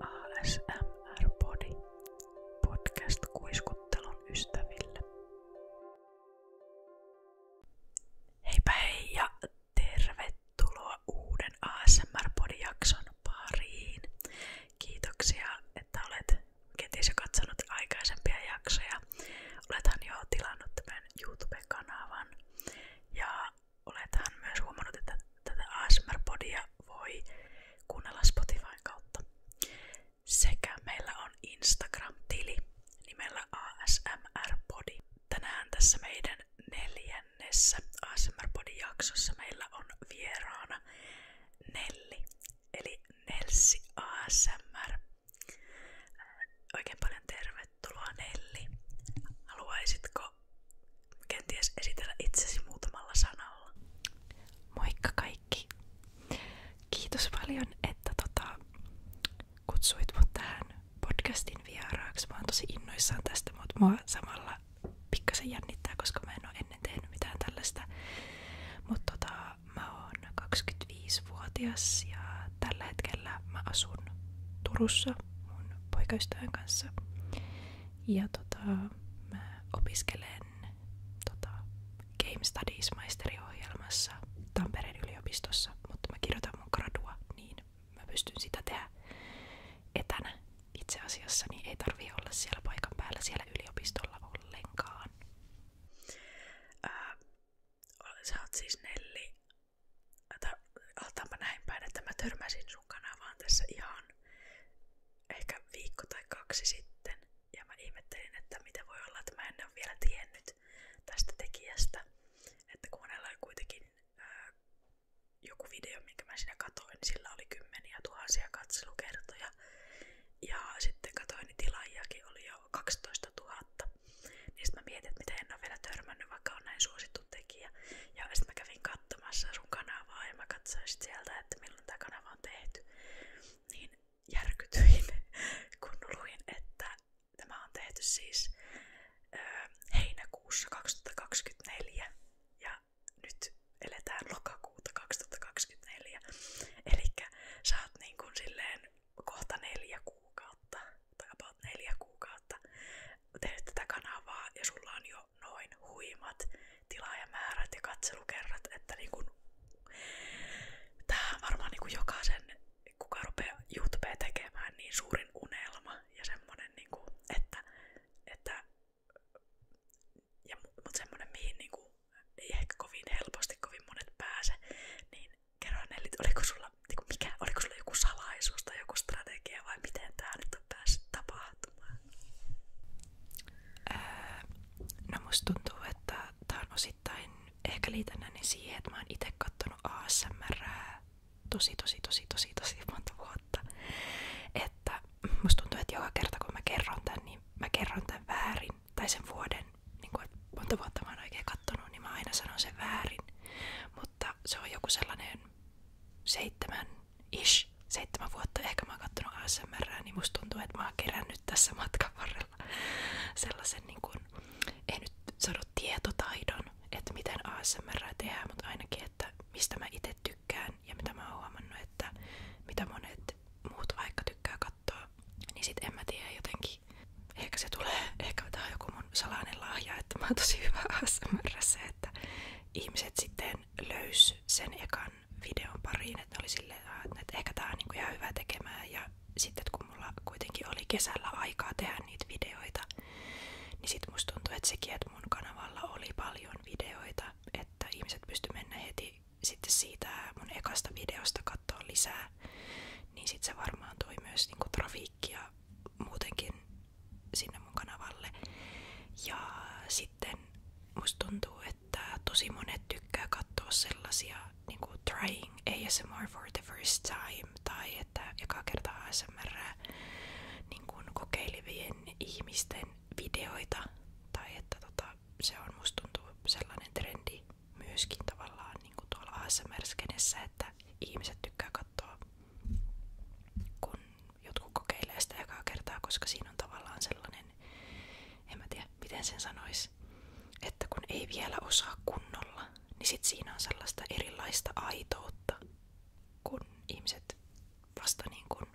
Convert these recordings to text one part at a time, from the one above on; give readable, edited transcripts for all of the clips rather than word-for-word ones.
ASMR-podi. Podcast kuiskuttelun ystäville. Heipä hei ja tervetuloa uuden ASMR-podijakson pariin. Kiitoksia, että olet kenties jo katsonut aikaisempia jaksoja. Olethan jo tilannut tämän YouTube-kanavan ja olethan myös huomannut, että tätä ASMR-podia voi kuunnella Spotifyn kautta. Sekä meillä on Instagram-tili nimellä ASMR-podi. Tänään tässä meidän 4. ASMR-podi-jaksossa meillä on vieraana Nelli, eli Nelssi ASMR. Oikein paljon tervetuloa Nelli. Haluaisitko kenties esitellä itsesi muutamalla sanalla? Moikka kaikki! Kiitos paljon, että kutsuit mut tähän podcastin vieraaksi. Mä oon tosi innoissaan tästä, mutta mua samalla pikkasen jännittää, koska mä en oo ennen tehnyt mitään tällaista. Mutta mä oon 25-vuotias ja tällä hetkellä mä asun Turussa mun poikaystävän kanssa. Ja mä opiskelen Game Studies-maisteriohjelmassa Tampereen yliopistossa, mutta mä kirjoitan mun gradua, niin mä pystyn sitä tehdä etänä itse asiassa, niin ei tarvii olla siellä paikan päällä siellä yliopistolla ollenkaan. Sä oot siis Nelli. Altaanpa näin päin, että mä törmäsin sun kanavaan tässä ihan ehkä viikko tai 2 sitten. Ja mä ihmettelin, että miten voi olla, että mä en ole vielä tiennyt tästä tekijästä. Että kun hänellä oli kuitenkin joku video, minkä mä siinä katoin, niin sillä oli 10,000 katselukertoja. Ja sitten katoin, niin tilaajiakin oli jo 12 000. Niin sit mä mietin, että miten en ole vielä törmännyt, vaikka on näin suosittu tekijä. Ja sit mä kävin katsomassa sun kanavaa ja mä katsoin sit sieltä, että milloin tää kanava on tehty. Niin järkytyin, kun luin, että tämä on tehty siis heinäkuussa 2024 ja nyt eletään lokakuuta 2024. Elikkä sä oot niin kuin silleen kohta 4 kuukautta tai about 4 kuukautta tehnyt tätä kanavaa ja sulla on jo noin huimat tilaajamäärät ja katselukerrat, että niin kuin tää on varmaan niin kuin jokaisen, kuka rupeaa YouTubea tekemään, niin suurin unelma ja semmonen niin kuin, että ja mut semmonen mihin niin kuin ei ehkä kovin helposti kovin monet pääse, niin kerro Nelli, oliko sulla joku salaisuus tai joku strategia vai miten tää nyt on päässyt tapahtumaan? No musta tuntuu, että tää on osittain ehkä liitännäinen siihen, että mä oon ite kattonut ASMRää tosi monta vuotta. Että musta tuntuu, että joka kerta kun mä kerron tän, niin mä kerron tän väärin. Tai sen vuoden, niin kun monta vuotta mä oon oikein kattonut, niin mä aina sanon sen väärin. Mutta se on joku sellainen 7 vuotta ehkä mä oon kattonut ASMRää, niin musta tuntuu, että mä oon kerännyt tässä matkan varrella sellaisen, niin kun, ei nyt sano tietotaidon, että miten ASMRää tehdään, mutta ainakin, että mistä mä itse tykkään ja mitä mä oon huomannut, että mitä monet muut vaikka tykkää katsoa, niin sit en mä tiedä jotenkin. Ehkä se tulee, ehkä tää on joku mun salainen lahja, että mä oon tosi hyvä ASMR:ssä, että ihmiset sitten löys sen ekan videon pariin, että oli silleen, että ehkä tää on niinku ihan hyvä tekemään ja sitten kun mulla kuitenkin oli kesällä aikaa tehdä niitä videoita, niin sit musta tuntui, että sekin, että mun kanavalla oli paljon videoita, että ihmiset pysty mennä heti sitten siitä mun ekasta videosta katsoa lisää, niin sit se varmaan toi myös niinku trafiikkia muutenkin sinne mun kanavalle. Ja sitten musta tuntuu, että tosi monet tykkää katsoa sellaisia niinku trying ASMR for the first time tai että eka kertaa ASMR niinku kokeilevien ihmisten videoita tai että se on musta tuntuu sellainen trendi myöskin tavallaan niinku tuolla ASMR-skenessä, että ihmiset tykkää katsoa kun jotkut kokeilee sitä ekaa kertaa, koska siinä on tavallaan sellainen, en mä tiedä miten sen sanois, että kun ei vielä osaa kunnolla, niin sit siinä on sellaista erilaista aitoutta, kun ihmiset vasta niin kun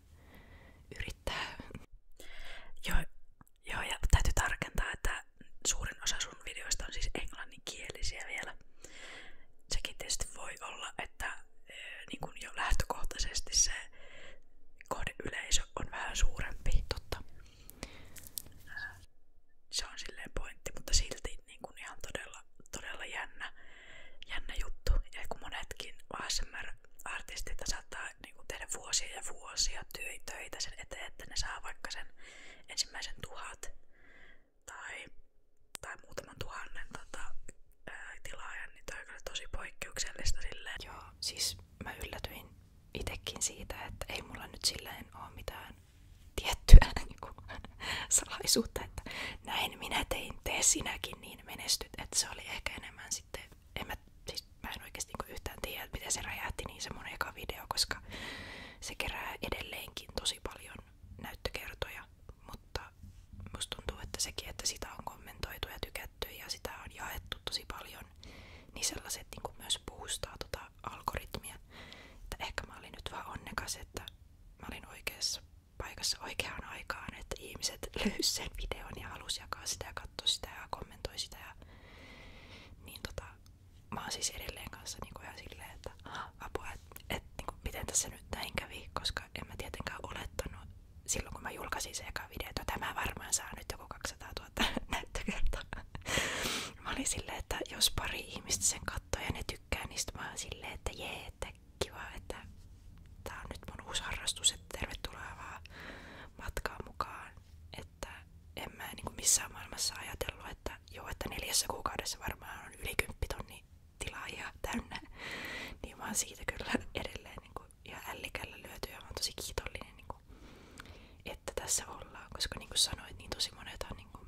artistit saattaa niinku tehdä vuosia ja vuosia töitä sen eteen, että ne saa vaikka sen ensimmäisen 1000 tai muutaman tuhannen tilaajan, niin toi on kyllä tosi poikkeuksellista silleen. Joo, siis mä yllätyin itekin siitä, että ei mulla nyt silleen oo mitään tiettyä niinku salaisuutta, että näin minä tein, tee sinäkin, niin menestyt. Että se oli ehkä enemmän sitten, mä en oikeesti niinku yhtään tiedä, että miten se räjähti niin se mun eka video, koska se kerää edelleenkin tosi paljon näyttökertoja, mutta musta tuntuu, että sekin, että sitä on kommentoitu ja tykätty ja sitä on jaettu tosi paljon, niin sellaiset niinku myös boostaa tota algoritmia. Että ehkä mä olin nyt vaan onnekas, että mä olin oikeassa paikassa oikeaan aikaan, että ihmiset löysi sen videon ja halusi jakaa sitä ja katsoa sitä ja kommentoi sitä. Ja niin mä oon siis edelleen kanssa niinku ihan silleen, että apua, että niinku, miten tässä nyt näin kävi, koska en mä tietenkään olettanut silloin, kun mä julkaisin se eka video, että tämä varmaan saa nyt joku 200 000 näyttökertaa. Mä olin silleen, että jos pari ihmistä sen katsoo ja ne tykkää, niin mä oon silleen, että jee, että kiva, että tää on nyt mun uusi harrastus, että tervetuloa vaan matkaan mukaan. Että en mä niinku missään maailmassa ajatellut, että joo, että 4 kuukaudessa varmaan on yli 10 000 tilaajia täynnä. Niin mä oon siitä kyllä edelleen niinku ihan ällikällä lyöty ja mä oon tosi kiitollinen, niinku, että tässä ollaan. Koska niin kuin sanoit, niin tosi monethan niinku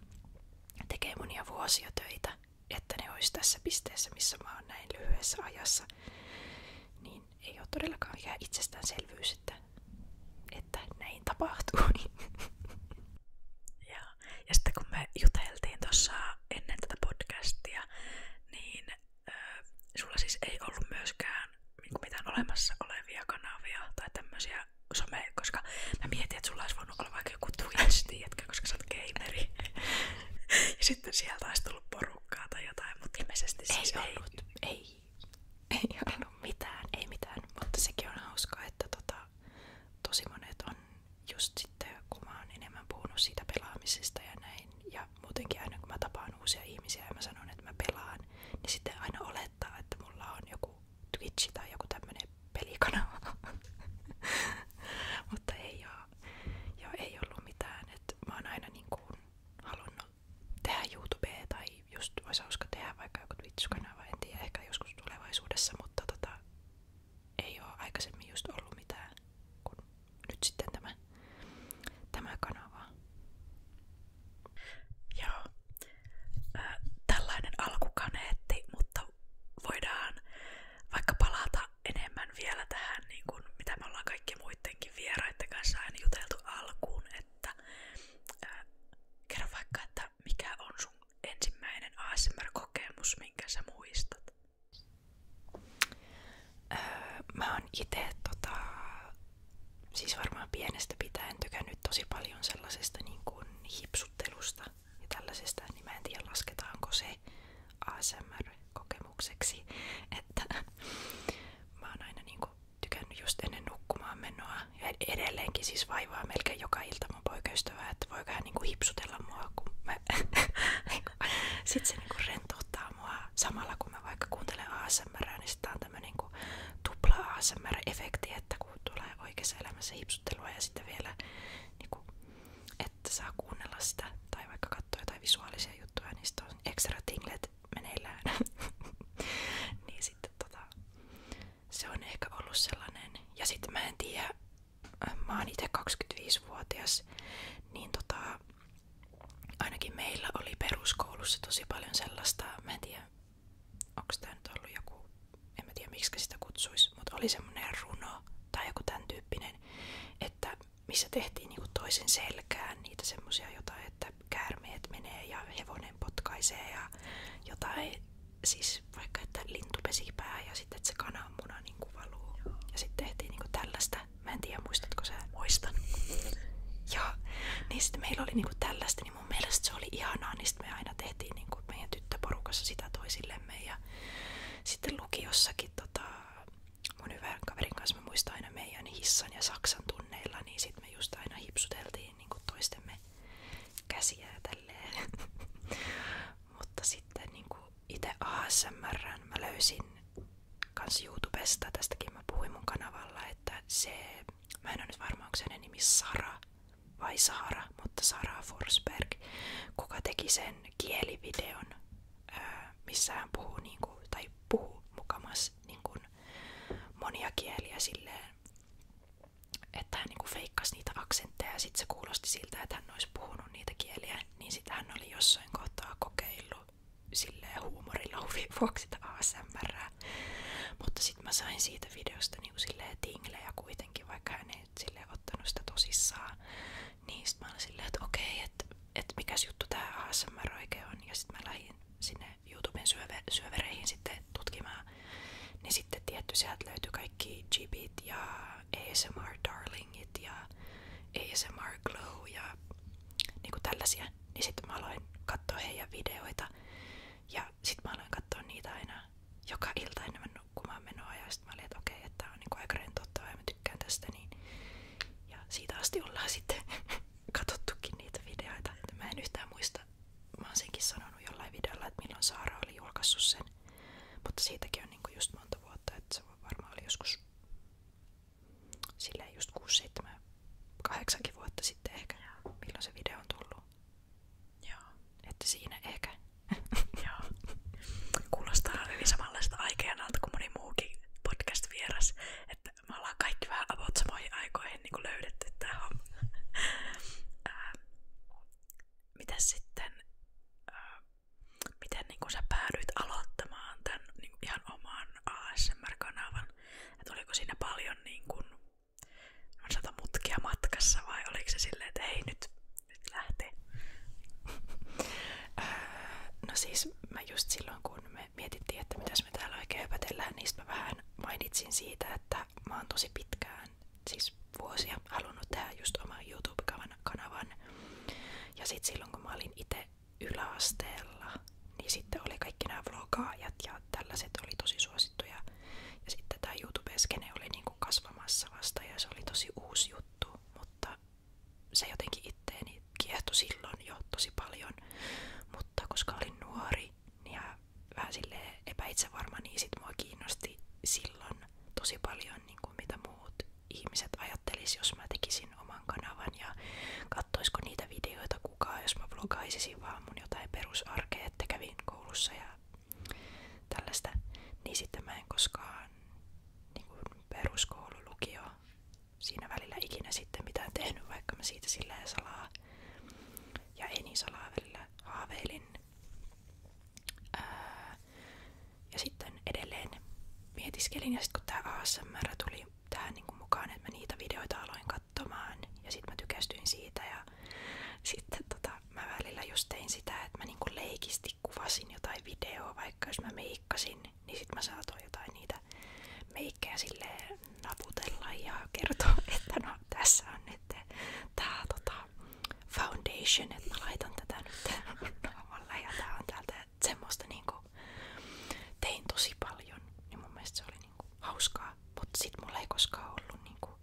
tekee monia vuosia töitä, että ne olisi tässä pisteessä, missä mä oon näin lyhyessä ajassa. Niin ei ole todellakaan mikään itsestäänselvyys, että näin tapahtuu. Ja sitten kun me juteltiin tuossa ennen tätä podcastia, niin sulla siis ei ollut myöskään mitään olemassa olevia kanavia tai tämmöisiä some, koska mä mietin, että sulla olisi voinut olla vaikka joku Twitch, tiedätkö, koska sä oot gameri. Ja sitten sieltä olisi tullut porukkaa tai jotain, mutta ilmeisesti siis ei ollut mitään, ei mitään, mutta sekin on hauskaa, että tosi monet on just sitten, kun mä oon enemmän puhunut siitä pelaamisesta ja näin, ja muutenkin aina kun mä tapaan uusia ihmisiä ja mä sanon, että mä pelaan, niin sitten aina olettaa, että mulla on joku Twitch tai joku tämmönen pelikanava. Mutta ei oo. Ja ei ollut mitään, että mä oon aina niin kuin halunnut tehdä YouTubea tai just olisi hauska tehdä vaikka joku Twitch-kanava, en tiedä, ehkä joskus tulevaisuudessa, mutta ei oo aikaisemmin just ollut mitään, kun nyt sitten tämä kanava. Joo. Tällainen alkukaneetti, mutta voidaan vaikka palata enemmän vielä tähän, niin kuin, mitä me ollaan kaikkien muidenkin vieraiden kanssa aina juteltu alkuun, että kerro vaikka, että mikä on sun ensimmäinen ASMR-kokemus, minkä sä muistat? Mä oon ite siis varmaan pienestä pitäen tykännyt tosi paljon sellaisesta niin kuin hipsuttelusta ja tällaisesta, niin mä en tiedä lasketaanko se ASMR-kokemukseksi, että mä oon aina niin kuin tykännyt just ennen nukkumaan menoa ja edelleenkin siis vaivaa melkein joka ilta mun poikaystävää, että voiko hän niin kuin hipsutella mua, kun mä sit se niin kuin rentouttaa mua samalla kun mä vaikka kuuntelen ASMR, niin sit tää on tämmönen niin kuin tupla ASMR-efekti, että kun tulee oikeassa elämässä hipsuttelua ja sitten vielä niin kuin, että saa kuunnella sitä tai vaikka katsoa jotain visuaalisia juttuja, niin sitten on extra tinglet meneillään. Niin sitten se on ehkä ollut sellainen. Ja sitten mä en tiedä, mä oon ite 25-vuotias, niin ainakin meillä oli peruskoulussa tosi paljon sellaista, mä en tiedä, onko tää nyt ollut joku, en mä tiedä miksi sitä kutsuisi, mutta oli semmonen runo tai joku tän tyyppinen, että missä tehtiin niinku toisen selkään niitä semmosia jotain, että käärmeet menee ja hevonen potkaisee ja jotain, siis vaikka että lintu pesi pää ja sitten että se kananmuna niinku valuu. Ja sitten tehtiin niinku tällaista, mä en tiedä muistatko sä? Muistan. Joo, niin sitten meillä oli niinku tällaista, niin mun mielestä se oli ihanaa, niin sitten me aina tehtiin niinku meidän tyttöporukassa sitä toisillemme ja sitten lukiossakin mun hyvän kaverin kanssa mä muistan aina meidän hissan ja saksan tunneilla, niin sitten me just aina hipsuteltiin niinku toistemme käsiä ja tälleen. Mutta sitten niinku itse ASMR:n mä löysin kans YouTubesta, tästäkin mä puhun puhuin mun kanavalla, että se, mä en ole nyt varma, onko sen nimi Sara vai Saara, mutta Sara Forsberg, kuka teki sen kielivideon, missä hän puhuu, niinku, tai puhuu mukamas niinku, monia kieliä silleen, että hän niinku feikkasi niitä aksentteja ja sit se kuulosti siltä, että hän olisi puhunut niitä kieliä, niin sit hän oli jossain kohtaa kokeillut silleen huumorilla vuoksi sitä ASMRää. Mutta sit mä sain siitä videosta niinku silleen tinglejä kuitenkin, vaikka hän ei silleen ottanut sitä tosissaan. Niin sit mä olin silleen, että okei, että mikäs juttu tää ASMR oikein on. Ja sit mä lähdin sinne YouTuben syövereihin sitten tutkimaan. Niin sitten tietty sieltä löytyi kaikki Gibit ja ASMR Darlingit ja ASMR Glow ja niinku tällaisia. Niin sitten mä aloin katsoa heidän videoita. Ja sit mä aloin katsoa niitä aina joka ilta ennen nukkumaan menoa. Ja sit mä olin, että okei, että tää on niinku aika rentouttavaa ja mä tykkään tästä. Niin. Ja siitä asti ollaan sitten katsottukin niitä videoita. Mä en yhtään muista, mä oon senkin sanonut jollain videolla, että milloin Saara oli julkaissut sen. Mutta siitäkin on niinku just monta vuotta, että se varmaan oli joskus silleen just 6, 7, 8 vuotta sitten ehkä, milloin se video on tullut. Joo. Että siinä ehkä. Joo. Kuulostaa hyvin samanlaista aikeenalta kuin moni muukin podcast-vieras, että me ollaan kaikki vähän about samoihin aikoihin niin kuin löydetty tää homma. Mitäs sitten, miten niin kuin sä päädyit aloittamaan tän niin kuin ihan oman ASMR-kanavan? Et oliko siinä paljon niin kuin, mutkia matkassa vai oliko se silleen, että hei nyt lähtee? No siis mä just silloin kun me mietittiin, että mitäs me täällä oikein höpötellään, niin mä vähän mainitsin siitä, että mä oon tosi pitkään, siis vuosia, halunnut tehdä just oman YouTube-kanavan. Ja sit silloin kun mä olin itse yläasteella, niin sitten oli kaikki nämä vlogaajat ja tällaiset oli tosi suosittuja. Ja sitten tää YouTube-skene oli niinku kasvamassa vasta ja se oli tosi uusi juttu, mutta se jotenkin itteeni kiehtoi silloin jo tosi paljon. Mutta koska olin nuori ja vähän silleen epäitsevarma, niin sit mua kiinnosti silloin tosi paljon niin kuin mitä muut ihmiset ajattelis, jos mä tekisin oman kanavan ja kattoisko niitä videoita kukaan, jos mä vlogaisisin vaan mun jotain perusarkea, että kävin koulussa ja tällaista. Niin sitten mä en koskaan niin kuin peruskoulu, lukio, siinä välillä ikinä sitten mitään tehnyt, vaikka mä siitä silleen salaa ja ei niin salaa välillä haaveilin. Ja sitten edelleen mietiskelin ja sitten kun tää ASMR tuli tähän niin kuin mukaan, että mä niitä videoita aloin katsomaan ja sitten mä tykästyin siitä ja sitten mä välillä just tein sitä, että mä niin kuin leikisti kuvasin jotain videoa, vaikka jos mä meikkasin, niin sit mä saatoin jotain niitä meikkejä silleen naputella ja kertoa, että no tässä on nyt tää foundation, että mä laitan tätä nyt naamalla ja tää on täältä semmoista niinku tein tosi paljon, niin mun mielestä se oli niinku hauskaa, mutta sit mulla ei koskaan ollut niinku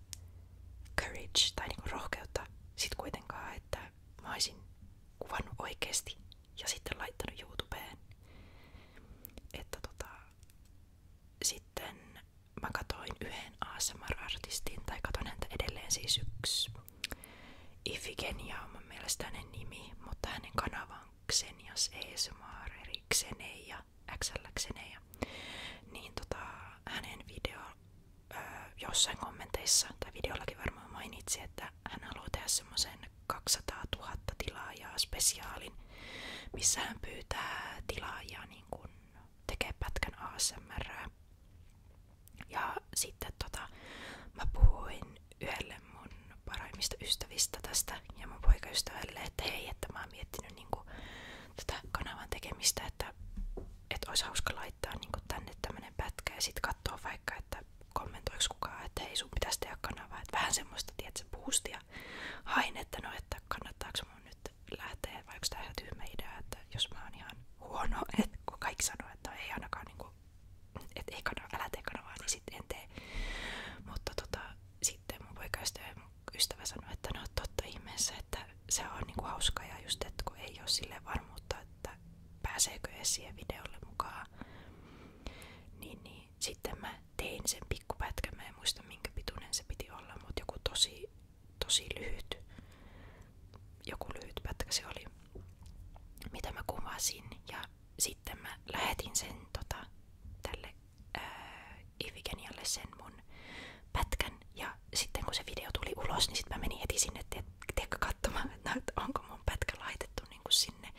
courage tai niinku rohkeutta sit kuitenkaan, että mä oisin kuvannut oikeesti ja sitten laittanut YouTubeen. Että sitten mä katoin yhden ASMR-artistin, tai katon häntä edelleen siis yksi Ifigenia on mun mielestä hänen nimi, mutta hänen kanava on Xenias ASMR, eli Xeneja, XL Xeneja. Niin hänen video jossain kommenteissa, tai videollakin varmaan mainitsi, että hän haluaa tehdä semmoisen 200 000 tilaajaa spesiaalin, missä hän pyytää tilaajia niin kun tekee pätkän ASMRää. Ja sitten mä puhuin yhdelle mun parhaimmista ystävistä tästä ja mun poikaystävälle, että hei, että mä oon miettinyt niinku tätä kanavan tekemistä, että olisi hauska laittaa niinku tänne tämmönen pätkä ja sit kattoo vaikka, että kommentoiks kukaan, että hei sun pitäis tehdä kanavaa, että vähän semmoista, tiedätkö, boostia hain, että no, että kannattaako mun nyt lähteä, vai onks tää ihan tyhmä idea, että jos mä oon ihan huono, että kun kaikki sanoo, että ei ainakaan niinku, että ei älä tee kanavaa, niin sit en tee. Mutta sitten mun poikaystävä ja mun ystävä sanoi, että no totta ihmeessä, että se on niinku hauskaa ja just, että kun ei oo silleen varmuutta, että pääseekö edes siihen videolle mukaan. sen mun pätkän. Ja sitten kun se video tuli ulos, niin sitten mä menin heti sinne katsomaan, että onko mun pätkä laitettu niinku sinne.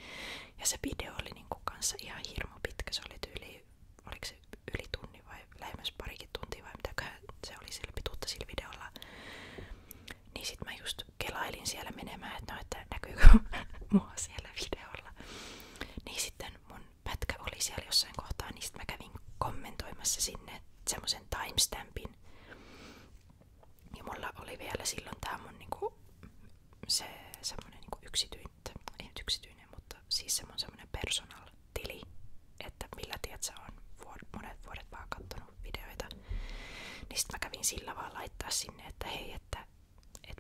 Ja se video oli niinku kanssa ihan hirmu pitkä. Se oli tyyli, oliko se yli tunni vai lähemmäs parikin tuntia vai mitäköhän se oli sillä pituutta sillä videolla. Niin sit mä just kelailin siellä menemään, että no, että näkyykö mua siellä videolla. Niin sitten mun pätkä oli siellä jossain kohtaa, niin sit mä kävin kommentoimassa sinne semmosen timestampin. Ja mulla oli vielä silloin tää mun niinku se semmonen niinku ei nyt yksityinen, mutta siis semmonen personal tili, että millä tiedät sä on monet vuodet vaan kattonut videoita. Niin sit mä kävin sillä vaan laittaa sinne, että hei, että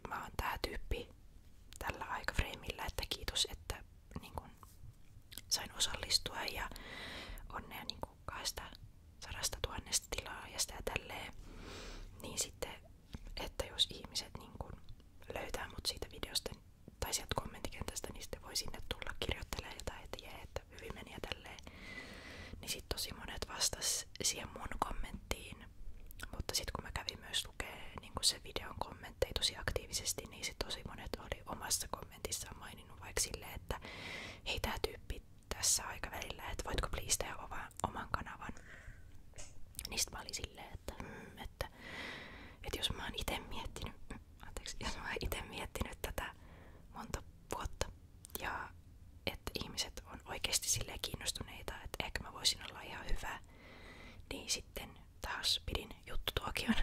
mä oon tää tyyppi tällä aikafreimillä, että kiitos, että niin kun, sain osallistua ja onnea niin 200 000 tilaajasta ja tälleen. Niin sitten, että jos ihmiset niin kun löytää mut siitä videosta tai sieltä kommenttikentästä, niin sitten voi sinne tulla kirjoittelemaan jotain, että jee, että hyvin meni ja tälleen. Niin sit tosi monet vastas siihen mun kommenttiin. Mutta sit kun mä kävin myös lukee niin se videon kommentteja tosi aktiivisesti, niin sit tosi monet oli omassa kommentissaan maininnut vaikka silleen, että hei, tää tyyppi tässä aikavälillä, että voitko please tehdä oman kanavan. Niin sit mä olin silleen, että jos mä oon ite miettinyt tätä monta vuotta ja että ihmiset on oikeesti silleen kiinnostuneita, että ehkä mä voisin olla ihan hyvä, niin sitten taas pidin juttutuokion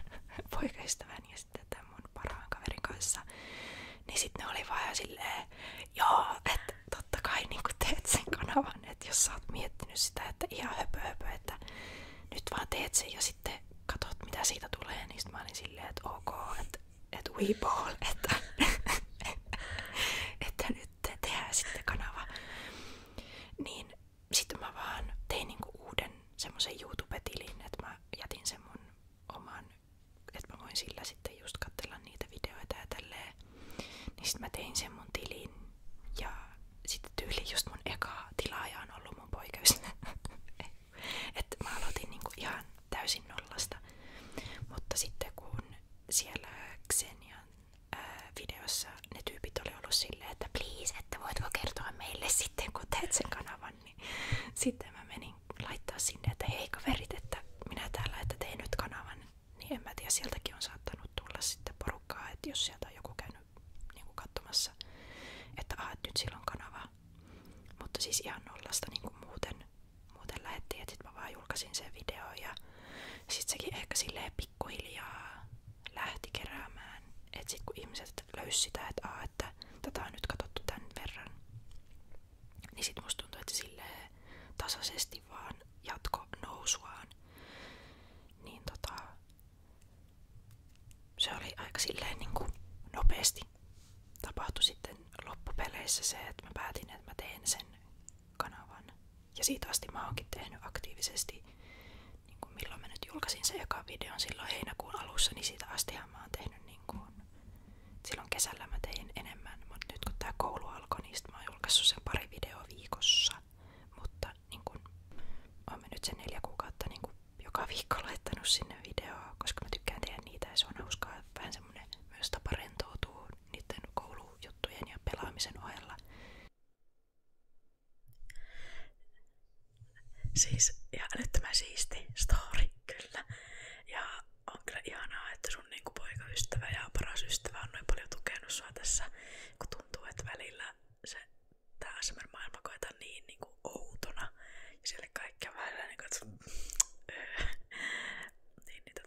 poikaystävän ja sitten tämän mun parhaan kaverin kanssa. Niin sitten ne oli vaan ihan silleen, joo, että totta kai niin kun teet sen kanavan, että jos sä oot miettinyt sitä, että ihan höpö, että nyt vaan teet sen ja sitten katot mitä siitä tulee, niin sitten mä olin silleen, että ok, että we ball, että nyt tehdään sitten kanava. Niin sitten mä vaan tein niinku uuden semmosen YouTube-tilin, että mä jätin sen mun oman, että mä voin sillä sitten just katsella niitä videoita ja tälleen. Niin sit mä tein sen mun tilin ja sitten tyyli just mun eka tilaaja on ollut mun poikaystävä. Että mä aloitin niinku ihan täysin nollasta. Mutta sitten kun siellä Xenian videossa ne tyypit oli ollut silleen, että please, että voitko kertoa meille sitten kun teet sen kanavan, niin sitten mä menin laittaa sinne, että hei kaverit, että minä täällä, että tein nyt kanavan, niin en mä tiedä, sieltäkin on saattanut tulla sitten porukkaa, että jos sieltä on joku käynyt niin kuin katsomassa, että nyt sillä on kanava. Mutta siis ihan nollasta niin kuin muuten lähettiin, että sit mä vaan julkaisin sen videon ja sit sekin ehkä silleen pikkuhiljaa lähti keräämään, että sit kun ihmiset löysi sitä, että tätä on nyt katsottu tän verran, niin sit musta tuntuu, että silleen tasaisesti vaan jatko nousuaan. Niin se oli aika silleen niinku nopeasti tapahtui sitten loppupeleissä se, että mä päätin, että mä teen sen kanavan. Ja siitä asti mä oonkin tehnyt aktiivisesti, niin kuin milloin mä nyt julkaisin sen ekan videon silloin heinäkuun alussa, niin siitä astihan mä oon tehnyt niin kuin, silloin kesällä mä tein enemmän, mutta nyt kun tää koulu alkoi, niin sit mä oon julkaissut sen pari videoa viikossa. Mutta niin kuin, oon mä nyt sen 4 kuukautta niin kuin joka viikko laittanut sinne videoa, koska mä tykkään tehdä niitä ja se on hauskaa, vähän semmonen myös tapa rentoutua niiden koulujuttujen ja pelaamisen ohella. Siis ihan älyttömän siisti story, kyllä. Ja on kyllä ihanaa, että sun niinku poikaystävä ja paras ystävä on noin paljon tukenut sua tässä, kun tuntuu, että välillä tää ASMR-maailma koetaan niin niinku outona. Ja siellä kaikki on vähän niinku, että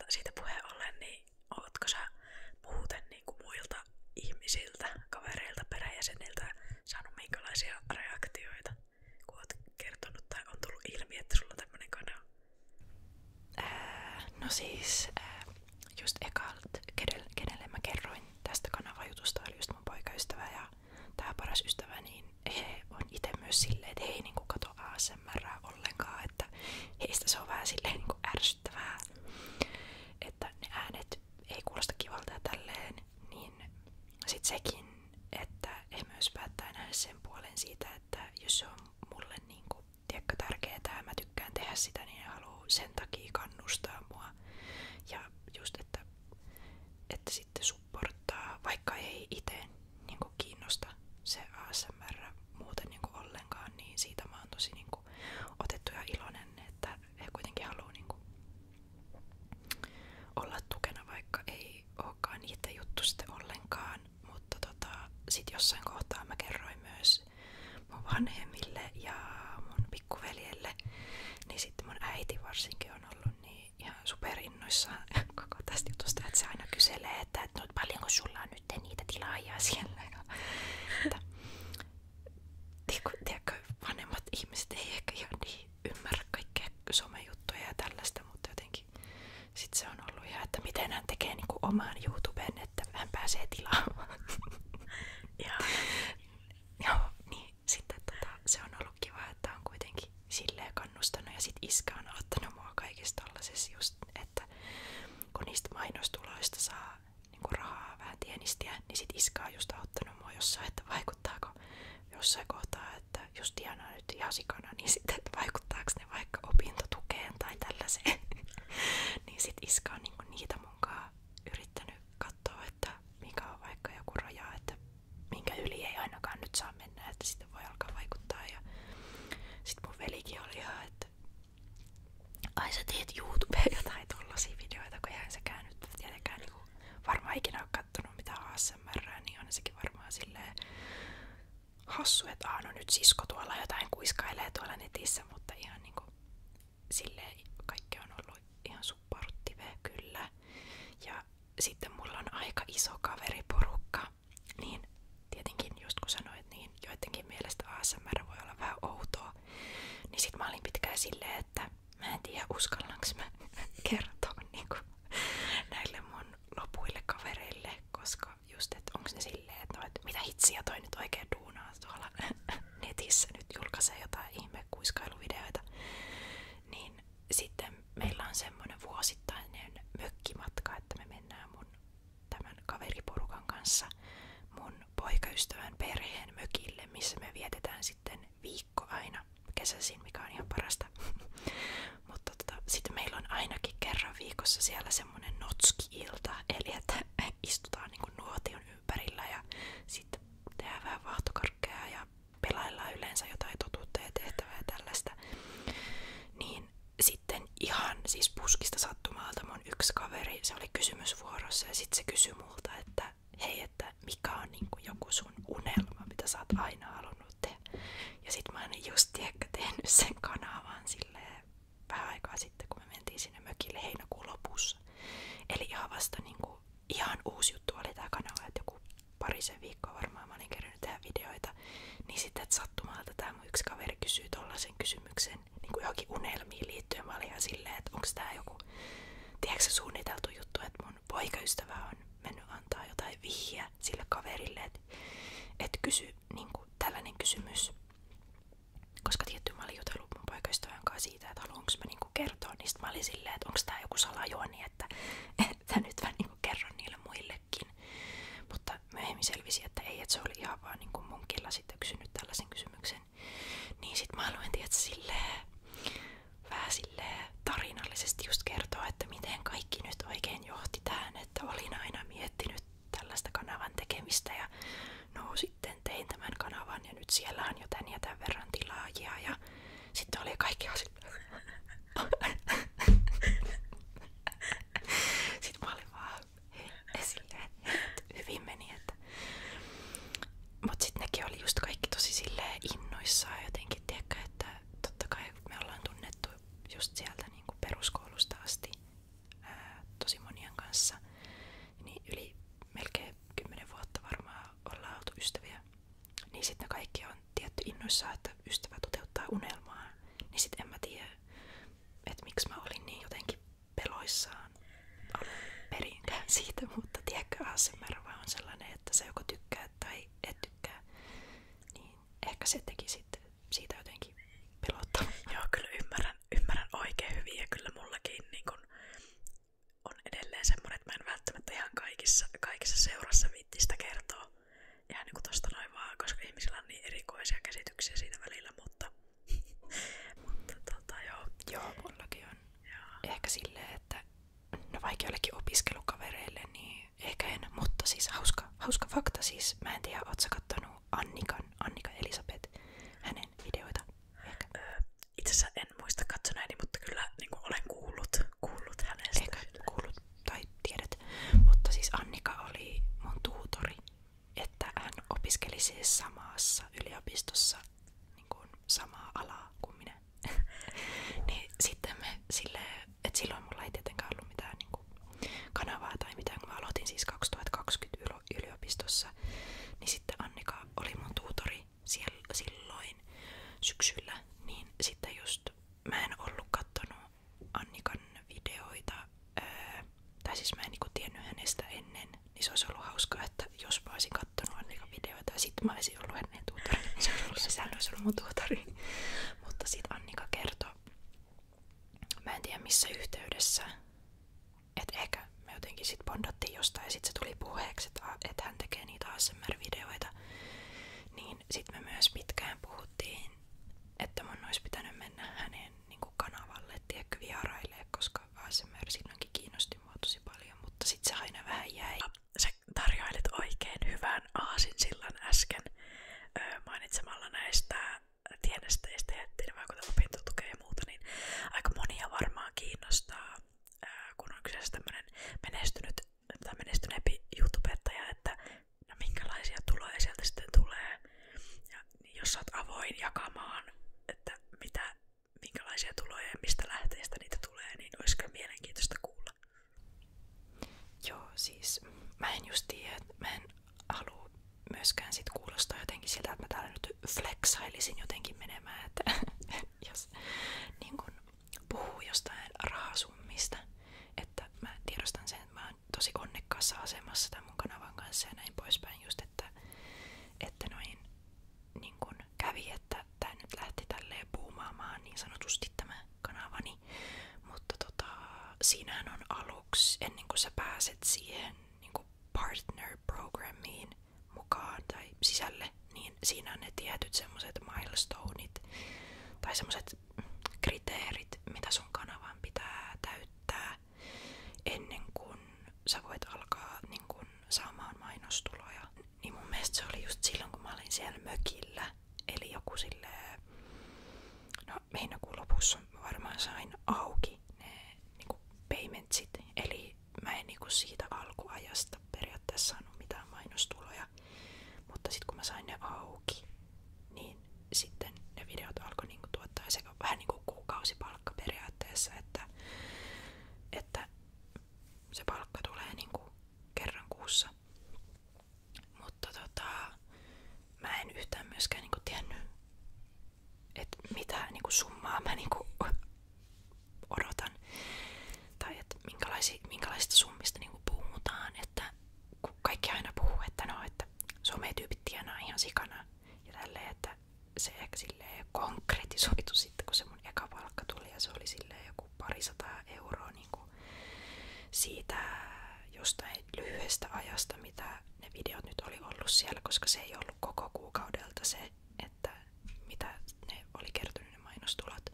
siitä puheen ollen, niin ootko sä muuten niinku muilta ihmisiltä, kavereilta, perheenjäseniltä saanut minkälaisia reaktioita, kun oot kertonut tai on tullut ilmi, että sulla on tämmönen kanava? No siis, just ekalt, kenelle mä kerroin tästä kanavajutusta, oli just mun poikaystävä ja tää paras ystävä, niin he on ite myös silleen, että he ei niinku kato ASMRää ollenkaan, että heistä se on vähän silleen niinku ärsyttävää, että ne äänet ei kuulosta kivalta ja tälleen, niin sit sekin, että he myös päättää nähdä sen puolen siitä, että jos se on mulle niinku, tiedätkö, tärkeetä ja mä tykkään tehdä sitä, niin he haluu sen takia kannustaa mua ja että sitten supporttaa, vaikka ei itse niinku kiinnosta se ASMR muuten niinku ollenkaan, niin siitä mä oon tosi niinku otettu ja iloinen, että he kuitenkin haluaa niinku olla tukena, vaikka ei olekaan niitä juttu sitten ollenkaan. Mutta sit jossain kohtaa mä kerroin myös mun vanhemmille ja mun pikkuveljelle, niin sitten mun äiti varsinkin on ollut niin ihan superinnoissaan koko tästä jutusta, että se aina kyselee, että no, paljonko sulla on nyt niitä tilaajia siellä. Että, tiedätkö, vanhemmat ihmiset ei ehkä ihan niin ymmärrä kaikkea somejuttuja ja tällaista, mutta jotenkin sit se on ollut ihan, että miten hän tekee niinku omaan YouTubeen, että hän pääsee tilaamaan. Joo, niin sitten se on ollut kiva, että on kuitenkin silleen kannustanut ja sit iskä on auttanut mua kaikista tollasessa just, että kun niistä mainostuloista saa niinku rahaa vähän tienistiä, niin sit iskä on just auttanut mua jossain, että vaikuttaako jossain kohtaa, että jos tienaa nyt ihan sikana, niin sitten vaikuttaako ne vaikka opintotukeen tai tällaiseen. Niin sit iskä on niinku niitä munkaan yrittänyt katsoa, että mikä on vaikka joku raja, että minkä yli ei ainakaan nyt saa mennä, että sitten voi alkaa vaikuttaa. Ja sit mun velikin oli ihan, että ai sä teet YouTubeen jotain tollasia videoita, kun eihän sekään nyt tietenkään niinku varmaan ikinä ole kattonut mitään ASMR, niin on sekin varmaan silleen hassu, että no nyt sisko tuolla jotain kuiskailee tuolla netissä, mutta ihan niinku silleen kaikki on ollut ihan supportive kyllä. Ja sitten mulla on aika iso kaveriporukka, niin tietenkin just kun sanoit, niin joidenkin mielestä ASMR voi olla vähän outoa, niin sit mä olin pitkään silleen, että mä en tiedä uskallanko mä kertoa niinku näille mun lopuille kavereille, koska just, että onks ne silleen, että no, et mitä hitsiä toi nyt oikein duunaa tuolla netissä nyt julkaisee jotain ihme kuiskailuvideoita, niin sitten meillä on semmonen vuosittainen mökkimatka, että me mennään mun tämän kaveriporukan kanssa mun poikaystävän perheen mökille, missä me vietetään sitten viikko aina kesäisin, mikä on ihan parasta. Mutta sitten meillä on ainakin kerran viikossa siellä semmonen notski-ilta, eli että istutaan niinku nuotion ympärillä ja sitten tehdään vähän vaahtokarkkeja ja pelaillaan yleensä jotain totuutta ja tehtävää ja tällaista. Niin sitten ihan siis puskista sattumalta mun yksi kaveri, se oli kysymysvuorossa ja sitten se kysyi multa, että hei, että mikä on niinku joku sun unelma, mitä sä oot aina halunnut tehdä. Ja sit mä oon just tehnyt sen kanavan silleen vähän aikaa sitten, kun me mentiin sinne mökille heinäkuun lopussa. Eli ihan vasta niinku ihan uusi juttu oli tää kanava, että joku parisen viikkoa varmaan mä olin kerännyt tehdä videoita. Niin sitten että sattumalta tää mun yksi kaveri kysyy tollasen kysymyksen niinku johonkin unelmiin liittyen. Mä olin ihan silleen, että onks tää joku, tiedätkö suunniteltu juttu, että mun poikaystävä on mennyt antaa jotain vihjeä sille kaverille, että kysy niinku tällainen kysymys. Koska tietty mä olin jutellut mun poikaystävän kanssa siitä, että haluanko mä niinku kertoa, niin sit mä olin silleen, että onks tää joku salajuoni, että nyt mä niinku kerron niille muillekin. Mutta myöhemmin selvisi, että ei, että se oli ihan vaan niinku munkilla sitten kysynyt tällaisen kysymyksen. Niin sit mä aloin tietysti silleen, vähän silleen tarinallisesti just kertoa, että miten kaikki nyt oikein johti tähän, että olin aina miettinyt tällaista kanavan tekemistä ja no sitten tein tämän kanavan ja nyt siellä on jo tän ja tän verran tilaajia ja sitten oli kaikki sitten mä olin vaan silleen, että hyvin meni, että mut sit nekin oli just kaikki tosi silleen innoissaan jotenkin, tiedätkö, että totta kai me ollaan tunnettu just sieltä niinku peruskoulusta asti tosi monien kanssa, niin yli melkein 10 vuotta varmaan ollaan oltu ystäviä, niin sitten kaikki on tietty innoissaan, että ystävä toteuttaa unelmaa, niin sit en mä tiedä, että miksi mä olin niin jotenkin peloissaan perinkään siitä, mutta tiedätkö, ASMR vaan on sellainen, että sä joko tykkää tai et tykkää, niin ehkä se teki sitten siitä jotenkin pelottavaa. Joo, kyllä ymmärrän oikein hyvin ja kyllä mullakin niin kun on edelleen semmoinen, että mä en välttämättä ihan kaikissa seurassa viitti sitä kertoa ihan niinku tosta noin vaan, koska ihmisillä on niin erikoisia käsityksiä siitä välillä, mutta joo. Joo, mullakin on. Joo. Ehkä silleen, että no vaikka jollekin jollekin opiskelukavereille, niin ehkä en. Mutta siis hauska fakta siis. Mä en tiedä, oot sä kattonut Annika Elisabeth, hänen videoita? Ehkä. Itse asiassa en muista katsoneeni, mutta kyllä niin kuin olen kuullut hänestä. Ehkä kuullut tai tiedät. Mutta siis Annika oli mun tuutori, että hän opiskeli siis samassa yliopistossa niin kuin samaa alaa kuin minä. Niin sitten me silleen, että silloin mulla ei tietenkään ollut mitään niin kuin kanavaa tai mitään, kun mä aloitin siis 2020 yliopistossa, niin sitten Annika oli mun tuutori silloin syksyllä, niin sitten just mä en ollut kattonut Annikan videoita, tai siis mä en niinku tiennyt hänestä ennen, niin se olisi ollut hauskaa, että jos mä olisin kattonut Annikan videoita ja sitten mä olisin ollut hänen tuutori, sehän olisi ollut mun tuutori. Mutta sit Annika kertoi, mä en tiedä missä yhteydessä, että ehkä me jotenkin sit bondattiin jostain ja sit se tuli puheeksi, että hän tekee niitä ASMR-videoita, niin sit me myös pitkään puhuttiin, että mun olisi pitänyt mennä hänen niin kuin kanavalle, tiedätkö, vieraille, koska ASMR silloinkin kiinnosti mua tosi paljon, mutta sit se aina vähän jäi. Sä tarjoilit oikein hyvän aasinsillan äsken mainitsemalla näistä tienesteistä ja vaikka opintotukea ja muuta, niin aika monia varmaan kiinnostaa, kun on kyseessä tämmönen menestyneempi YouTubettaja, että no minkälaisia tuloja sieltä sitten tulee. Ja jos sä oot avoin jakamaan, että minkälaisia tuloja ja mistä lähteistä niitä tulee, niin olisi kyllä mielenkiintoista kuulla. Joo, siis mä en just tiedä, mä en halua myöskään sit kuulostaa jotenkin siltä, että mä täällä nyt flexailisin jotenkin menemään, että jos niin kun puhuu jostain rahasummista, että mä tiedostan sen, että mä oon tosi onnekkaassa asemassa tämän mun kanavan kanssa ja näin poispäin just, että noin niin kun kävi, että tää nyt lähti tälleen buumaamaan niin sanotusti tämä kanavani, mutta siinähän on aluksi, ennen kuin sä pääset siihen niin kuin partner-programmiin mukaan tai sisälle, niin siinä on ne tietyt semmoset milestoneit tai semmoset kriteerit, mitä sun kanavan pitää täyttää ennen kuin sä voit alkaa niin kuin saamaan mainostuloja. Niin mun mielestä se oli just silloin, kun mä olin siellä mökillä, eli joku silleen, no heinäkuun lopussa mä varmaan sain auki ne niinku paymentsit, eli mä en niinku siitä alkuajasta periaatteessa saanut mitään mainostuloja, mutta sit kun mä sain ne auki, niin sitten ne videot alkoi niinku tuottaa se vähän niinku kuukausipalkka periaatteessa, että se palkka tulee niinku kerran kuussa. Mutta mä en yhtään myöskään niinku tiennyt, että mitä niinku summaa mä niinku odotan. Tai että minkälaisista summista niinku puhutaan. Että kun kaikki aina puhuu, että no, että sometyypit tienaa ihan sikana. Ja tälleen, että se ehkä silleen konkretisoitu sitten, kun se mun eka palkka tuli. Ja se oli silleen joku 200 euroa niinku siitä jostain lyhyestä ajasta, mitä ne videot nyt oli ollut siellä, koska se ei ollut koko kuukaudelta se, että mitä ne oli kertonut ne mainostulot.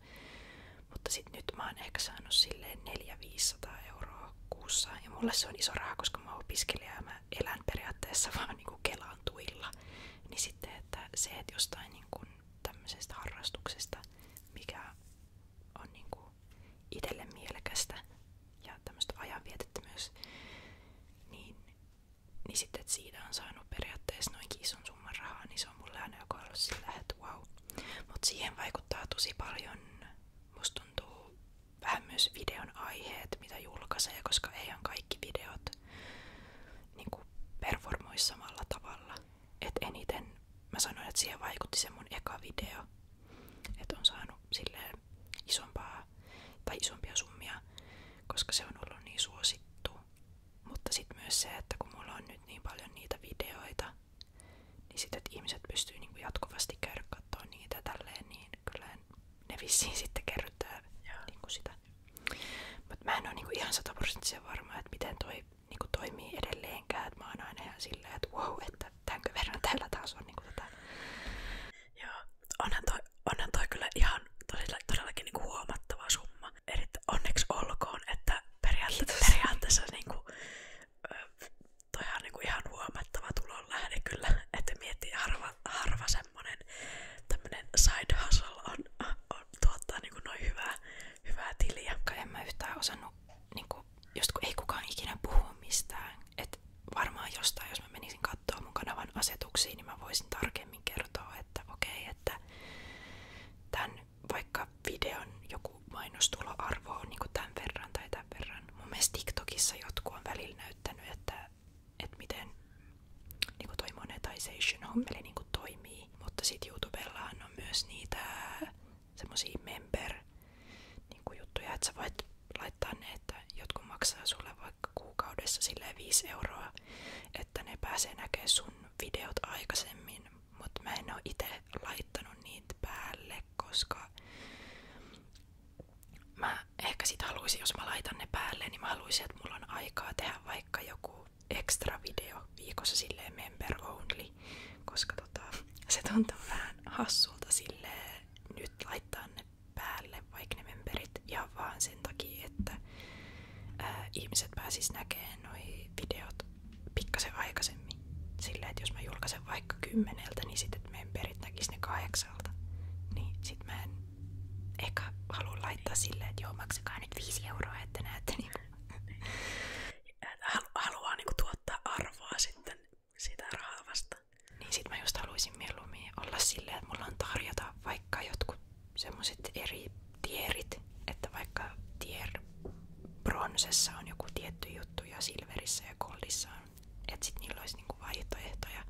Mutta sit nyt mä oon ehkä saanut silleen 400-500 euroa kuussa. Ja mulle se on iso raha, koska mä oon opiskelija ja mä elän periaatteessa vaan niinku Kelan tuilla. Niin sitten, että se, että jostain niinku tämmöisestä harrastuksesta, mikä on niinku itselle mielekästä ja tämmöistä ajanvietettä myös, niin sitten, että siitä on saanut periaatteessa noinkin ison summan rahaa, niin se on mulle aina joku ollut sillä, että wow. Mutta siihen vaikuttaa tosi paljon, musta tuntuu vähän myös videon aiheet, mitä julkaisee, koska eihän kaikki videot niinku performoi samalla tavalla. Et eniten mä sanoin, että siihen vaikutti se mun eka video, että on saanut silleen isompia summia, koska se on ollut niin suosittu. Mutta sitten myös se, että kun mulla on nyt niin paljon niitä videoita, niin sitten, että ihmiset pystyy niinku jatkuvasti käydä katsoa niitä tälleen, niin kyllä ne vissiin sitten kerryttää niinku sitä. Mutta mä en oo niinku ihan 100% varma, että miten toi niinku toimii edelleenkään. Et mä oon aina ihan silleen, että wow, että tänkö verran täällä taas on niinku Joo, onhan toi kyllä ihan todellakin niinku huomattava summa. Onneksi olkoon, että periaatteessa välillä näyttänyt, että miten niinku toi monetization hommeli niinku toimii. Mutta sit YouTubellahan on myös niitä semmosia member niinku juttuja, että sä voit laittaa ne, että jotkut maksaa sulle vaikka kuukaudessa silleen 5 euroa, että ne pääsee näkemään sun videot aikaisemmin. Mutta mä en oo ite laittanut niitä päälle, koska mä ehkä sit haluaisin, jos mä laitan ne päälle, niin mä haluaisin, että mulla on aikaa tehdä vaikka joku extra video viikossa silleen member only, koska se tuntuu vähän hassulta silleen nyt laittaa ne päälle, vaikka ne memberit, ihan vaan sen takia, että ihmiset pääsis näkemään noi videot pikkasen aikaisemmin. Silleen, että jos mä julkaisen vaikka 10, niin sitten että memberit näkis ne 8. Niin sit mä en ehkä halua laittaa silleen, että joo, maksakaa nyt 5 euroa, että näette niinku. Haluaa niinku tuottaa arvoa sitten sitä rahaa vastaan. Niin sit mä just haluaisin mieluummin olla silleen, että mulla on tarjota vaikka jotkut semmoset eri tierit, että vaikka tier bronsessa on joku tietty juttu ja silverissä ja goldissa on, että sit niillä olisi niinku vaihtoehtoja.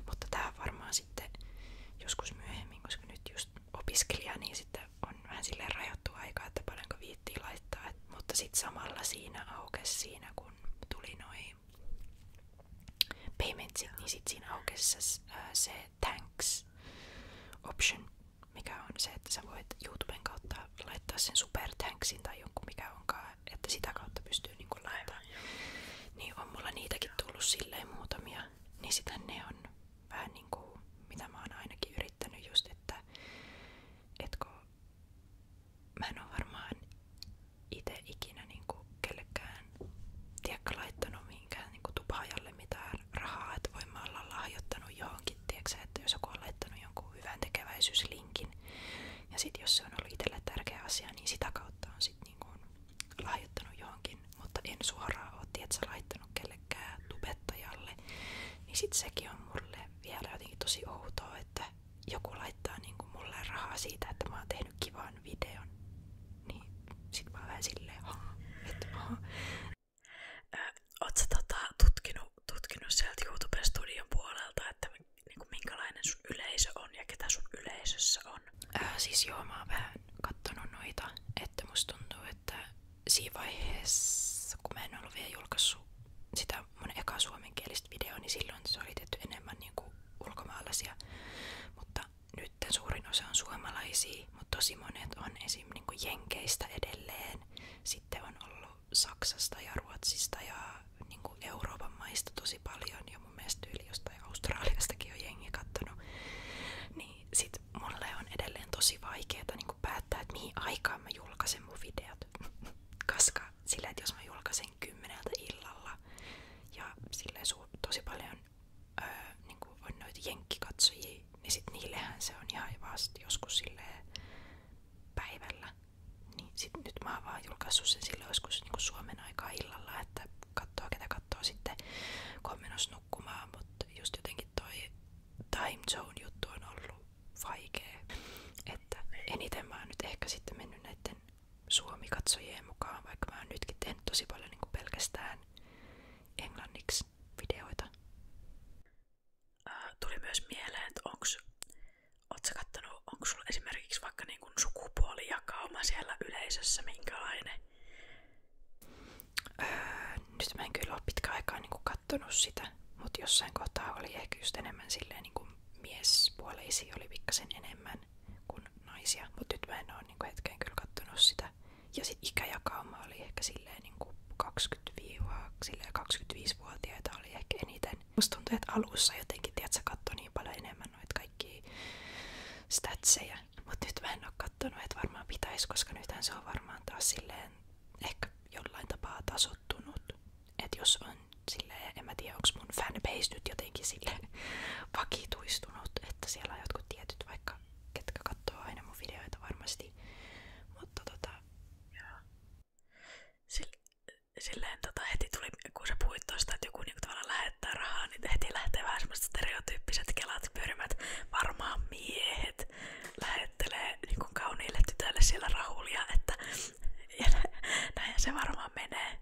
Mutta tää varmaan sitten joskus myöhemmin, koska nyt just opiskelija, niin sitten on vähän silleen rajattu aikaa, että paljonko viittii laittaa. Mutta sit samalla siinä aukesi siinä, kun tuli noi paymentsit, niin sit siinä aukesi se thanks option, mikä on se, että sä voit YouTuben kautta laittaa sen super thanksin tai jonkun mikä onkaan, että sitä kautta pystyy niinku laittamaan. Niin on mulla niitäkin tullut silleen muutamia, niin sitä ne on vähän niinku, mitä mä oon ainakin yrittänyt just, että kun mä en oo varmaan ite ikinä niinku kellekään tiedäkö laittanut mihinkään niinku tupaajalle mitään rahaa, että voin mä olla lahjoittanut johonkin, tiedätkö, että jos joku on laittanut jonkun hyvän tekeväisyyslinkin ja sit jos se on ollut itselle tärkeä asia, niin sitä kautta on sit niinku lahjoittanut johonkin, mutta en suoraan oo, tiedätkö, laittanut kellekään tubettajalle, niin sit sekin on mulle vielä jotenkin tosi outoa, että joku laittaa niinku mulle rahaa siitä, että mä oon tehnyt kivan videon, niin sit mä oon vähän silleen, että Oot sä tutkinut sieltä YouTube-studion puolelta, että niinku minkälainen sun yleisö on ja ketä sun yleisössä on? Siis joo, mä oon vähän kattonut noita, että musta tuntuu, että siinä vaiheessa, kun mä en ollut vielä julkaissut sitä mun ekaa suomenkielistä videoa, niin silloin se oli tehty enemmän niinku ulkomaalaisia, mutta nyt suurin osa on suomalaisia, mutta tosi monet on esim. Niinku Jenkeistä edelleen, sitten on ollut Saksasta ja Ruotsista ja niinku Euroopan maista tosi paljon ja mun mielestä yli jostain Australiastakin on jengi kattonut, niin sit mulle on edelleen tosi vaikeeta niinku päättää, että mihin aikaan mä julkaisen mun videot, koska sillä, että jos mä julkaisen 10 illalla ja silleen tosi paljon niinku on noita jenkkikatsojia, niin sit niillehän se on ihan vasta joskus silleen päivällä. Niin sit nyt mä oon vaan julkaissut sen silleen joskus niinku Suomen aikaa illalla, että kattoo ketä kattoo sitten, kun on menossa nukkumaan, mutta just jotenkin toi time zone juttu on ollut vaikea. Että eniten mä oon nyt ehkä sitten mennyt näitten suomikatsojien mukaan, vaikka mä oon nytkin tehnyt tosi paljon niinku pelkästään englanniksi videoita. Tuli myös mieleen, että oot sä kattonut, onko sulla esimerkiksi vaikka niin kuin sukupuolijakauma siellä yleisössä minkälainen? Nyt mä en kyllä ole pitkään aikaa niinku kattonut sitä, mutta jossain kohtaa oli ehkä just enemmän silleen niinku miespuoleisia oli pikkasen enemmän kuin naisia, mutta nyt mä en oo niinku hetkeen kyllä kattonut sitä. Ja sit ikäjakauma oli ehkä silleen niinku 20-25-vuotiaita oli ehkä eniten. Musta tuntuu, että alussa jotenkin, tiedät, sä katsoi niin paljon enemmän noita kaikkia statseja. Mut nyt mä en oo kattonut, että varmaan pitäis, koska nythän se on varmaan taas silleen ehkä jollain tapaa tasottunut. Et jos on silleen, en mä tiedä, onks mun fanbase nyt jotenkin silleen vakituistunut, että siellä on jotkut tietyt vaikka, ketkä kattoo aina mun videoita varmasti. Mutta silleen heti tuli, kun sä puhuit tosta, että joku niinku tavallaan lähettää rahaa, niin heti lähtee vähän semmoista stereotyyppiset kelat pyörimät. Varmaan miehet lähettelee niinku kauniille tytöille siellä rahulia, että ja näin se varmaan menee.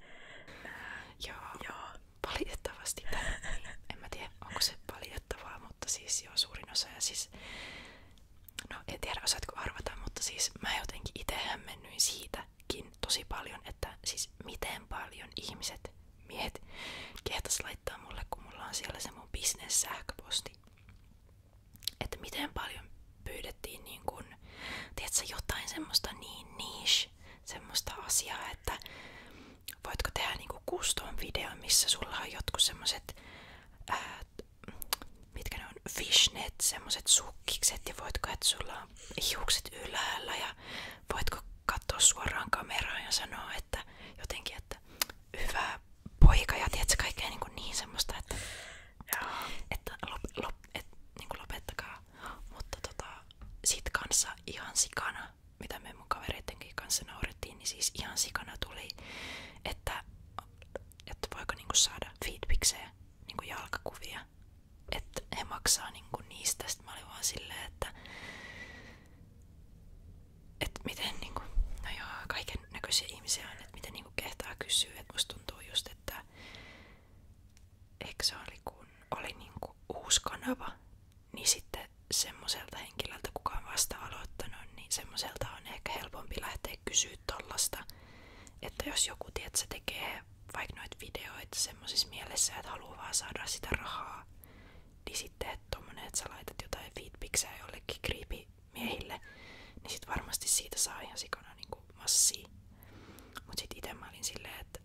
video, missä sulla on jotkut semmoset, mitkä ne on, fishnet, semmoset sukkikset, ja voitko, että sulla on hiukset ylhäällä, ja voitko katsoa suoraan kameraan ja sanoa, että jotenkin, että hyvä poika, ja tiedätkö kaikkea niin semmoista, että niin lopettakaa. Mutta sit kanssa ihan sikana, mitä me mun kavereidenkin kanssa naurettiin, niin siis ihan sikana tuli, että voiko niinku saada feedbackseja, niinku jalkakuvia, että he maksaa niinku niistä. Sitten mä olin vaan silleen, että miten niinku, no joo, kaiken näköisiä ihmisiä on, että miten niinku kehtaa kysyä, että musta tuntuu just, että eikö se oli kun oli niinku uusi kanava, niin sitten semmoiselta henkilöltä, kuka on vasta aloittanut, niin semmoiselta on ehkä helpompi lähteä kysyä tollasta, että jos joku se tekee vaikka noita videoita semmoisessa mielessä, että haluaa vaan saada sitä rahaa, niin sitten että tommonen, että sä laitat jotain feedbacksia jollekin creepy miehille, niin sit varmasti siitä saa ihan sikana niinku massia. Mut sit ite mä olin silleen, että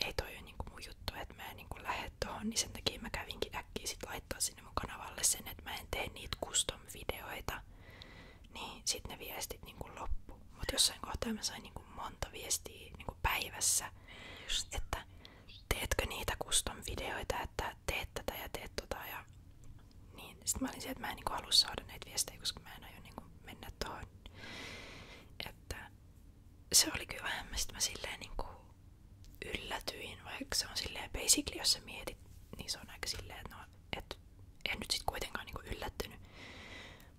ei toi ole niinku mun juttu, että mä en niinku lähde tohon, niin sen takia mä kävinkin äkkiä sit laittaa sinne mun kanavalle sen, että mä en tee niitä custom-videoita, niin sit ne viestit niinku loppu. Mut jossain kohtaa mä sain niinku monta viestiä niinku päivässä, just, että teetkö niitä custom-videoita, että teet tätä ja teet tota, ja niin sit mä olin siellä, että mä en niinku halua saada näitä viestejä, koska mä en aio niinku mennä tohon. Että se oli kyllä vähän, sit mä silleen niinku yllätyin, vaikka se on silleen basically, jos sä mietit, niin se on aika silleen, että no, et en nyt sit kuitenkaan niinku yllättynyt.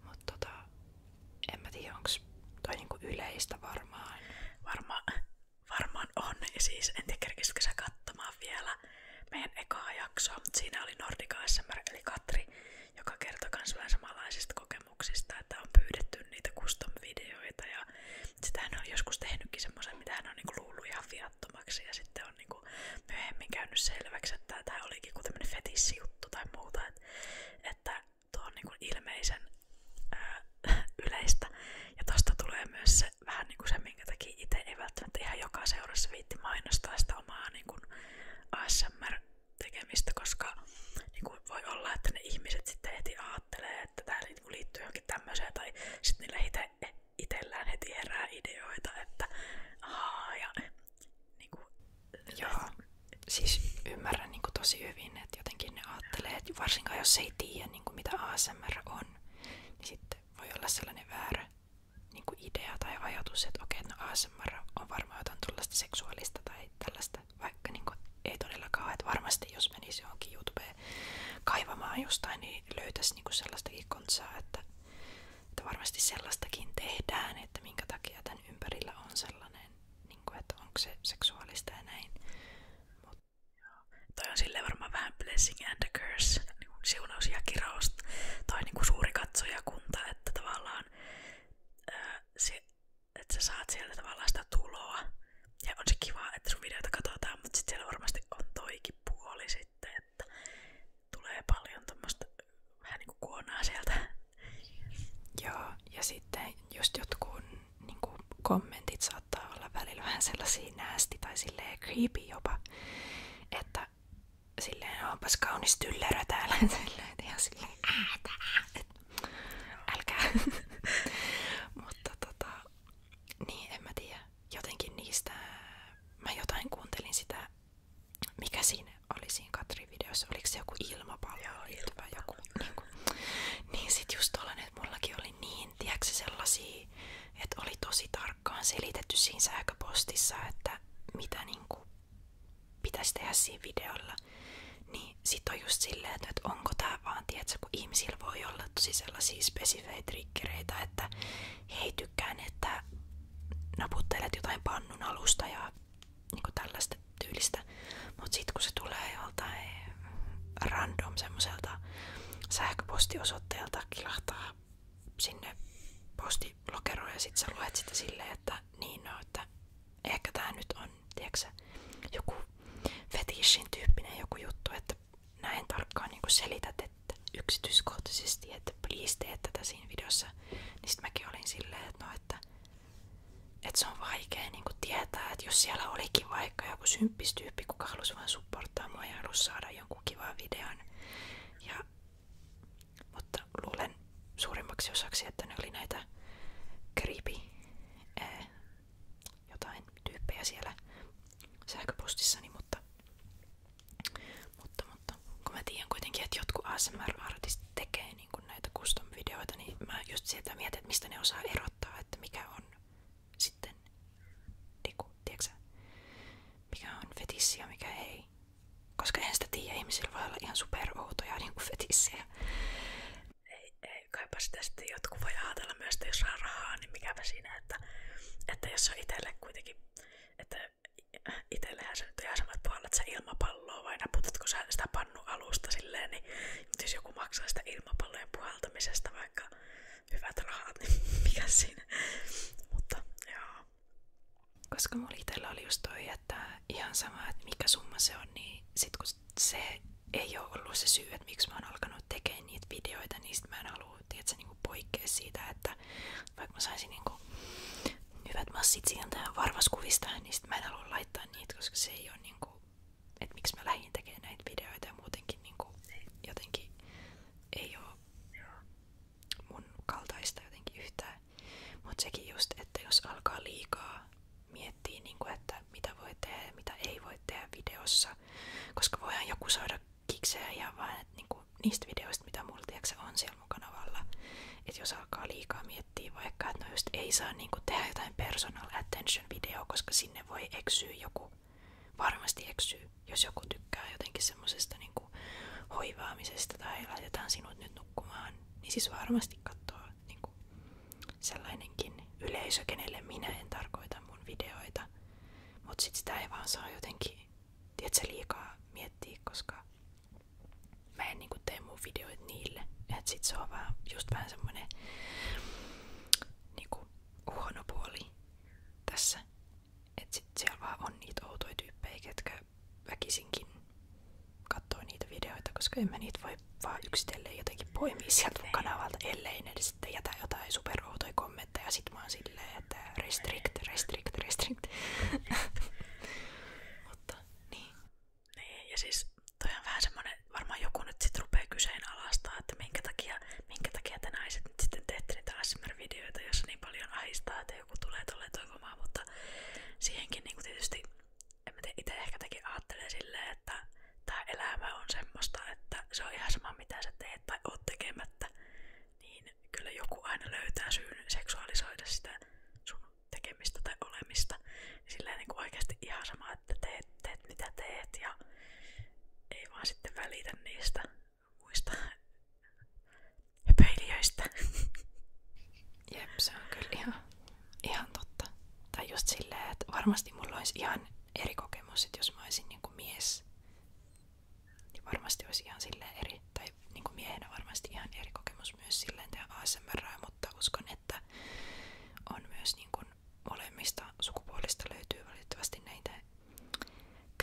Mut en mä tiedä, onks toi niinku yleistä varmaan. Varmaan on, ja siis en tiedä kerkisitkö sä katsomaan vielä meidän ekaa jaksoa, mutta siinä oli Nordica ASMR eli Katri, joka kertoi kans vähän samanlaisista kokemuksista, että on pyydetty niitä custom-videoita, ja sitä hän on joskus tehnytkin semmoisen, mitä hän on niinku luullut ihan viattomaksi, ja sitten on niinku myöhemmin käynyt selväksi, että tämä olikin kuin tämmönen fetissijuttu tai muuta, että tuo on niinku ilmeisen yleistä. Ja tosta tulee myös se vähän niinku se, minkä takia itse ei välttämättä ihan joka seurassa viitti mainostaa sitä omaa niinku ASMR-tekemistä, koska niinku voi olla, että ne ihmiset sitten heti aattelee, että tää niinku liittyy johonkin tämmöiseen, tai sitten niillä itellään heti herää ideoita, että ja niinku. Joo, siis ymmärrän niinku tosi hyvin, että jotenkin ne aattelee, että varsinkaan jos ei tiedä niinku mitä ASMR on, niin sitten voi olla sellainen väärä niinku idea tai ajatus, että okei, no ASMR on varmaan jotain tuollaista seksuaalista tai tällaista, vaikka niinku ei todellakaan ole, että varmasti jos menisi johonkin YouTubeen kaivamaan jostain, niin löytäisi niinku sellaistakin kontsaa, että varmasti sellaistakin tehdään, että minkä takia tämän ympärillä on sellainen, niinku, että onko se seksuaalista ja näin. Toi on silleen varmaan vähän blessing and a curse, niin siunaus ja kirous, toi niinku suuri katsojakunta, että tavallaan että sä saat sieltä tavallaan sitä tuloa. Ja on se kiva, että sun videoita katsotaan, mutta sit siellä varmasti on toikin puoli sitten, että tulee paljon tommoista vähän niinku kuonaa sieltä. Joo, ja sitten just jotkut niinku kommentit saattaa olla välillä vähän sellaisia nasty tai silleen creepy jopa, että silleen onpas kaunis tyllerö täällä, ihan silleen älkää. Mutta niin en mä tiedä, jotenkin niistä mä jotain kuuntelin sitä, mikä siinä oli siinä Katri-videossa, oliko se joku ilmapallo liittyvä joku niinku. Niin sit just tollanen, että mullakin oli niin, tiedätkö sellaisia, että oli tosi tarkkaan selitetty siinä sähköpostissa, että mitä niinku pitäisi tehdä siinä videolla. Niin sit on just silleen, että onko tää vaan, tiedätkö, kun ihmisillä voi olla tosi sellaisia spesifejä triggereitä, että he ei tykkään, että naputtelet jotain pannun alusta ja niinku tällaista tyylistä. Mut sit kun se tulee joltain random semmoselta sähköpostiosoitteelta kilahtaa sinne postilokeroon ja sit sä luet sitä silleen, että niin no, että ehkä tää nyt on, tiedätkö, joku fetishin tyyppinen joku juttu, että näin tarkkaan niin selität, että yksityiskohtaisesti, että please tee tätä siinä videossa, niin sit mäkin olin silleen, että no, että että se on vaikea niinku tietää, että jos siellä olikin vaikka joku symppistyyppi, kuka halusi vaan supporttaa mua ja halusi saada jonkun kivan videon. Mutta luulen suurimmaksi osaksi, että ne oli näitä creepy jotain tyyppejä siellä sähköpostissani, mutta kun mä tiedän kuitenkin, että jotkut ASMR-artistit tekee niin kuin näitä custom-videoita, niin mä just sieltä mietin, että mistä ne osaa erottaa, että mikä on sitten, tiedätkö, mikä on fetissi ja mikä ei. Koska en sitä tiedä, ihmisillä voi olla ihan superoutoja niin kuin fetissejä. Ei, kaipa sitä sitten jotkut voi ajatella myös, että jos saa rahaa, niin mikäpä siinä, että jos on itselle kuitenkin, että itsellehän se nyt on ihan sama, että puhallat sä ilmapalloa vai naputatko sä sitä pannualusta silleen, niin jos joku maksaa sitä ilmapallojen puhaltamisesta vaikka hyvät rahat, niin mikä siinä. Mutta joo. Koska mulla itsellä oli just toi, että ihan sama, että mikä summa se on, niin sit kun se ei ole ollut se syy, että miksi mä oon alkanut tekemään niitä videoita, niin sit mä en halua, tiedätkö, niinku poikkea siitä, että vaikka mä saisin niinku hyvät massit sieltä varvaskuvista, niin sit mä en halua laittaa niitä, koska se ei ole niinku, että miksi mä lähdin tekemään näitä videoita ja muutenkin niinku jotenkin ei oo mun kaltaista jotenkin yhtään. Mut sekin just, että jos alkaa liikaa miettiä, niinku, että mitä voi tehdä ja mitä ei voi tehdä videossa, koska voihan joku saada kiksejä ihan vaan niinku, niistä videoista, mitä mulla tiedätkö, on siellä mun kanavalla. Että jos alkaa liikaa miettiä vaikka, että no just ei saa niinku tehdä jotain personal attention video, koska sinne voi eksyä joku, varmasti eksyy, jos joku tykkää jotenkin semmosesta niinku hoivaamisesta tai laitetaan sinut nyt nukkumaan, niin siis varmasti katsoo niinku sellainenkin yleisö, kenelle minä en tarkoita mun videoita. Mut sit sitä ei vaan saa jotenkin, tiedätkö, liikaa miettiä, koska mä en niinku tee mun videoita niille. Et sit se on vaan, just vähän semmonen niinku huono puoli tässä. Et sit siellä vaan on niitä outoja tyyppejä, ketkä väkisinkin katsoo niitä videoita, koska en mä niitä voi vaan yksitellen jotenkin poimia sieltä mun kanavalta, ellei ne sitten jätä jotain superoutoja kommentteja. Sit mä oon silleen, että restrict. Mutta niin. Niin, ja siis toi on vähän semmonen, varmaan joku nyt sit rupee kyseenalaistaa, että minkä takia te naiset nyt sitten teette niitä ASMR-videoita, jos niin paljon ahistaa, että joku tulee tolleen toivomaan, mutta siihenkin niinku tietysti, en mä tiedä, ite ehkä tekin ajattelee silleen, että tää elämä on semmoista, että se on ihan sama mitä sä teet tai oot tekemättä, niin kyllä joku aina löytää syyn seksuaalisoida sitä sun tekemistä tai olemista. Silleen niinku oikeesti ihan sama, että teet mitä teet ja ei vaan sitten välitä niistä muista höpöilijöistä. Jep, se on kyllä ihan totta. Tai just silleen, että varmasti mulla olisi ihan eri kokemus, että jos mä olisin niinku mies, niin varmasti olisi ihan silleen eri, tai niinku miehenä varmasti ihan eri kokemus myös silleen tehdä ASMRää, mutta uskon, että on myös niinku molemmista sukupuolista löytyy valitettavasti näitä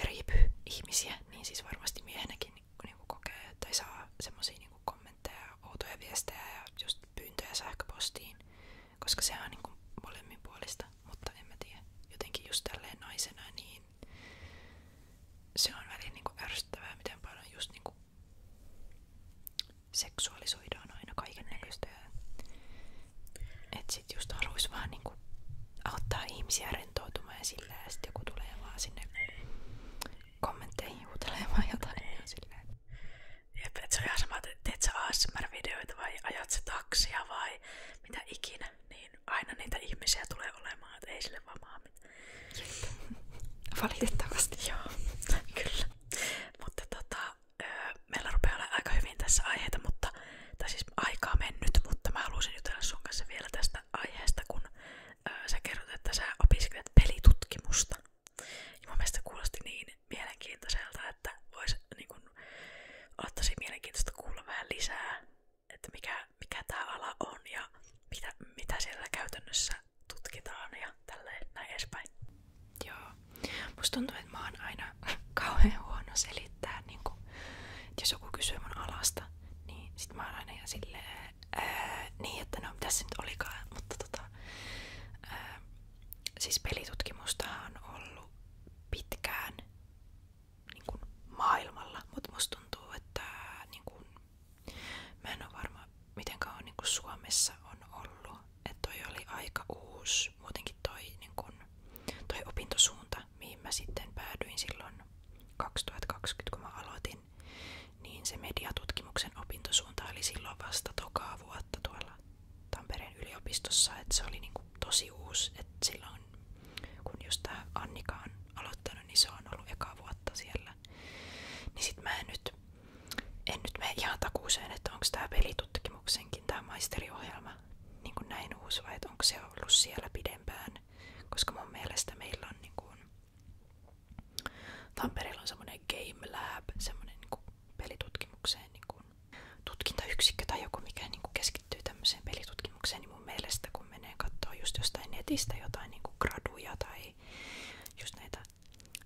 creepy-ihmisiä, niin siis varmasti miehenäkin niinku kokee tai saa semmosia niinku kommentteja, outoja viestejä ja just pyyntöjä sähköpostiin, koska sehän on niinku molemmin puolista, mutta en mä tiedä, jotenkin just tälleen naisena, niin se on välillä niinku ärsyttävää, miten paljon just niinku seksuaalisoidaan aina kaikennäköistä. Et sit just haluis vaan niinku auttaa ihmisiä rentoutumaan ja sillä, ja sit joku tulee vaan sinne kommentteihin huutelemaan jotain ja silleen. Jep, et se on ihan sama, että teet sä ASMR-videoita vai ajat sä taksia vai mitä ikinä, niin aina niitä ihmisiä tulee olemaan, että ei sille vaan maa mitään. Valitettavasti. Joo, kyllä. Mutta meillä rupeaa olemaan aika hyvin tässä aiheita, tai siis aikaa mennyt, mutta mä haluaisin jutella sun kanssa vielä tästä aiheesta, kun sä kerrot, että sä opiskelet pelitutkimusta. Ja mun mielestä kuulosti niin mielenkiintoiselta, että vois niin kun, olla tosi mielenkiintoista kuulla vähän lisää, että mikä tää ala on ja mitä siellä käytännössä tutkitaan ja tälleen näin edespäin. Joo. Musta tuntuu, että mä oon aina kauhean huono selittää, niinku, että jos joku kysyy mun alasta, niin sit mä oon aina ihan silleen, niin että no mitäs se nyt olikaan, mutta hyvistä jotain niinku graduja tai just näitä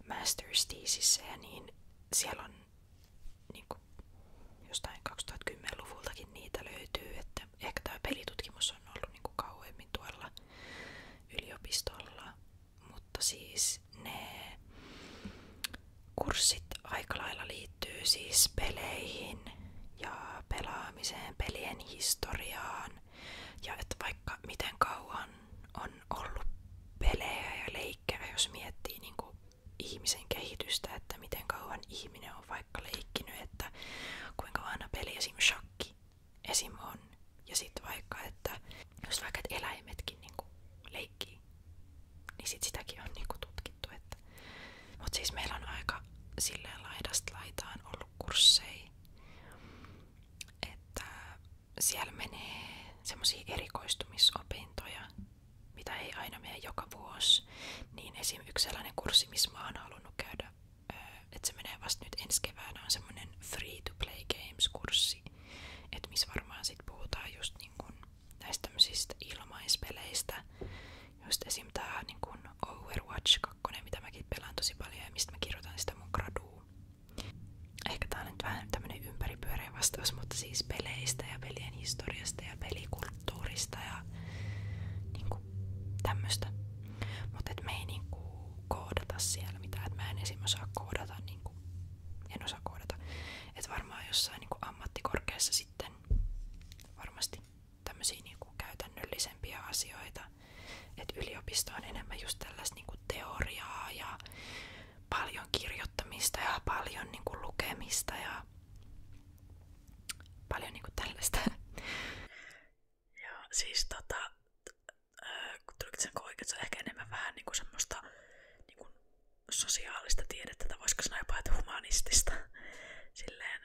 master's thesissejä, niin siellä on niinku jostain 2010-luvultakin niitä löytyy, että ehkä tämä pelitutkimus on ollut niinku kauemmin tuolla yliopistolla, mutta siis ne kurssit aika lailla liittyy siis peleihin ja pelaamiseen, pelien historiaan ja että vaikka miten kauan on ollut pelejä ja leikkejä, jos miettii niinku ihmisen kehitystä, että miten kauan ihminen on vaikka leikkinyt, että kuinka vanha peli esim. Shakki esim. On. Ja sitten vaikka, että jos vaikka et eläimetkin niinku leikkii, niin sit sitäkin on niinku tutkittu. Että. Mut siis meillä on aika silleen laidasta laitaan ollut kursseja, että siellä menee semmosia erikoistumisopintoja, mitä ei aina mene joka vuosi, niin esim. Yksi sellainen kurssi, missä mä oon halunnut käydä, että se menee vasta nyt ensi keväänä, on semmonen free to play games kurssi, että missä varmaan sit puhutaan just niin kun näistä tämmöisistä ilmaispeleistä, just esim. Tää niin kun Overwatch 2, mitä mäkin pelaan tosi paljon ja mistä mä kirjoitan sitä mun graduun. Ehkä tää on nyt vähän tämmönen ympäripyöreä vastaus, mutta siis peleistä ja pelien historiasta ja pelikulttuurista ja niinku tämmöstä. Mutta et me ei niinku koodata siellä mitään, et mä en esim. Osaa koodata niinku, en osaa koodata. Et varmaan jossain niinku ammattikorkeassa sitten varmasti tämmösiä niinku käytännöllisempiä asioita. Et yliopisto on enemmän just tällaista niinku teoriaa ja paljon kirjoittamista ja paljon niinku lukemista ja paljon niinku tällaista. Joo, siis kun tuliko sen oikein, se on ehkä enemmän vähän niinku semmoista niinku sosiaalista tiedettä, tai voisiko sanoa jopa, että humanistista. Silleen,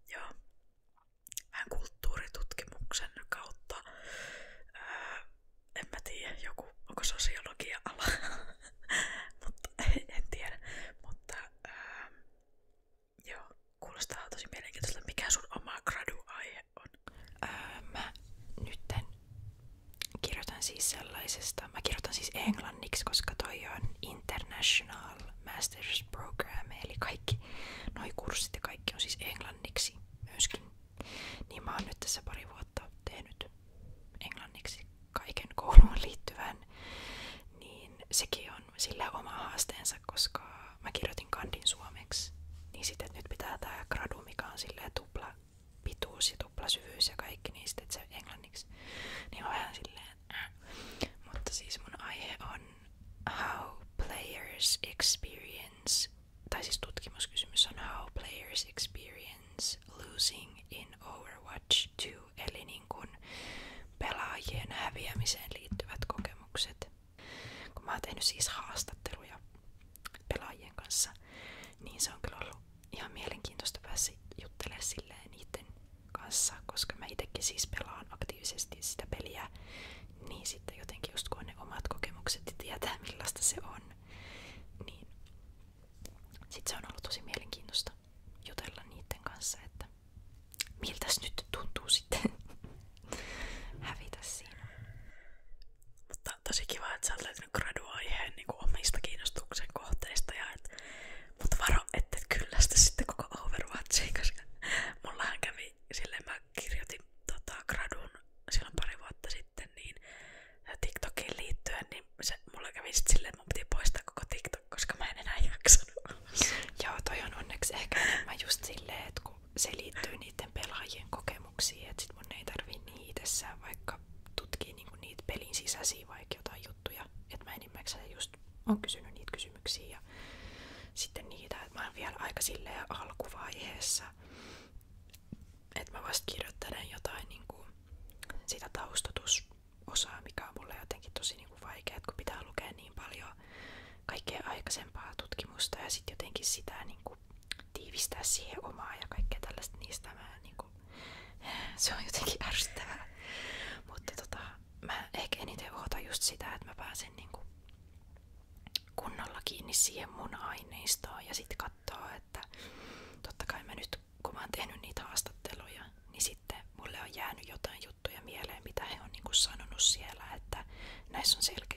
joo. Vähän kulttuuritutkimuksen kautta. En mä tiedä, onko sosiologia-ala. Mutta en tiedä. Mutta joo, kuulostaa tosi mielenkiintoista. Mikä sun oma gradu-aihe on? Mä nytten kirjoitan siis sellaisesta, mä kirjoitan siis englanniksi, koska toi on International Masters Program, eli kaikki noi kurssit ja kaikki on siis englanniksi myöskin. Niin mä oon nyt tässä pari vuotta tehnyt englanniksi kaiken kouluun liittyvän, niin sekin on sillä oma haasteensa, koska mä kirjoitin kandin suomeksi, niin sitten nyt pitää tää gradu, mikä on silleen tupla pituus ja tupla syvyys ja kaikki, niin sitten se englanniksi, niin on vähän silleen Mutta siis mun aihe on how players experience, tai siis tutkimuskysymys on how players experience losing in Overwatch 2, eli niin kun pelaajien häviämiseen liittyvät kokemukset. Kun mä oon tehnyt siis haastatteluja pelaajien kanssa, niin se on kyllä ollut ihan mielenkiintoista päästä juttelemaan silleen niiden kanssa, koska mä itekin siis pelaan aktiivisesti sitä peliä, niin sitten jotenkin just kun on ne omat kokemukset ja tietää millaista se on, niin sit se on ollut tosi mielenkiintoista jutella niiden kanssa, että miltäs nyt tuntuu sitten hävitä siinä. Mutta tosi kiva, että sä oot löytänyt gradu-aiheen niin kuin omista kiinnostuksen kohteista. Mutta varo, ette kyllästä sitten koko Overwatchiin, koska mullahan kävi silleen, mä kirjoitin gradun silloin pari vuotta sitten, niin TikTokiin liittyen, niin mulla kävi sitten silleen, että mun piti poistaa koko TikTok, koska mä en enää jaksanut. Joo, toi on onneksi ehkä enemmän just silleen, että kun se liittyy niiden pelaajien kokemuksiin, että sit mun ei tarvii niin itsessään vaikka tutkii niinku niitä pelin sisäisiä vaikka jotain juttuja, että mä enimmäkseen just oon kysynyt niitä kysymyksiä ja sitten niitä, että mä oon vielä aika silleen alkuvaiheessa, että mä vasta kirjoittelen jotain niinku sitä taustoitusosaa, mikä on mulle jotenkin tosi niinku vaikea, kun pitää lukea niin paljon kaikkea aikaisempaa tutkimusta ja sitten jotenkin sitä niinku tiivistää siihen omaa ja kaikkea tällaista niistä mä niinku, se on jotenkin ärsyttävää. Mutta mä ehkä eniten ootan just sitä, että mä pääsen niinku kunnolla kiinni siihen mun aineistoon ja sitten katsoo, että totta kai mä nyt, kun mä oon tehnyt niitä haastatteluja, niin sitten mulle on jäänyt jotain juttuja mieleen, mitä he on niinku sanonut siellä, että näissä on selkeä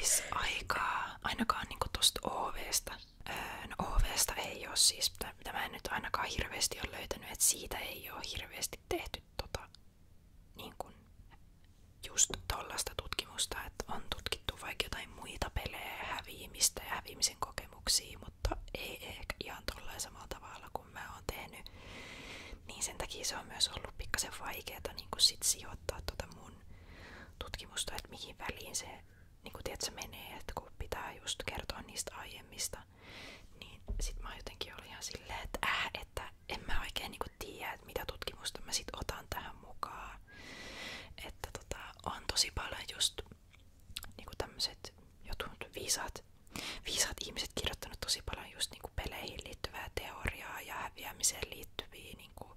siis aikaa, ainakaan niinku tosta OVsta. No OVsta ei oo siis, mitä mä en nyt ainakaan hirveästi ole löytänyt, että siitä ei oo hirveästi tehty niin kuin just tollaista tutkimusta, että on tutkittu vaikka jotain muita pelejä, häviämistä ja häviämisen kokemuksia, mutta ei ehkä ihan tollain samalla tavalla kuin mä oon tehnyt. Niin sen takia se on myös ollut pikkasen vaikeeta niin kuin sit sijoittaa mun tutkimusta, että mihin väliin se niin kuin tiedät, se menee, että kun pitää just kertoa niistä aiemmista, niin sit mä jotenkin olin ihan silleen, että en mä oikein niin kuin tiedä, että mitä tutkimusta mä sit otan tähän mukaan. Että on tosi paljon just niinku tämmöset jotut viisaat ihmiset kirjoittanut tosi paljon just niinku peleihin liittyvää teoriaa ja häviämiseen liittyviä niinku,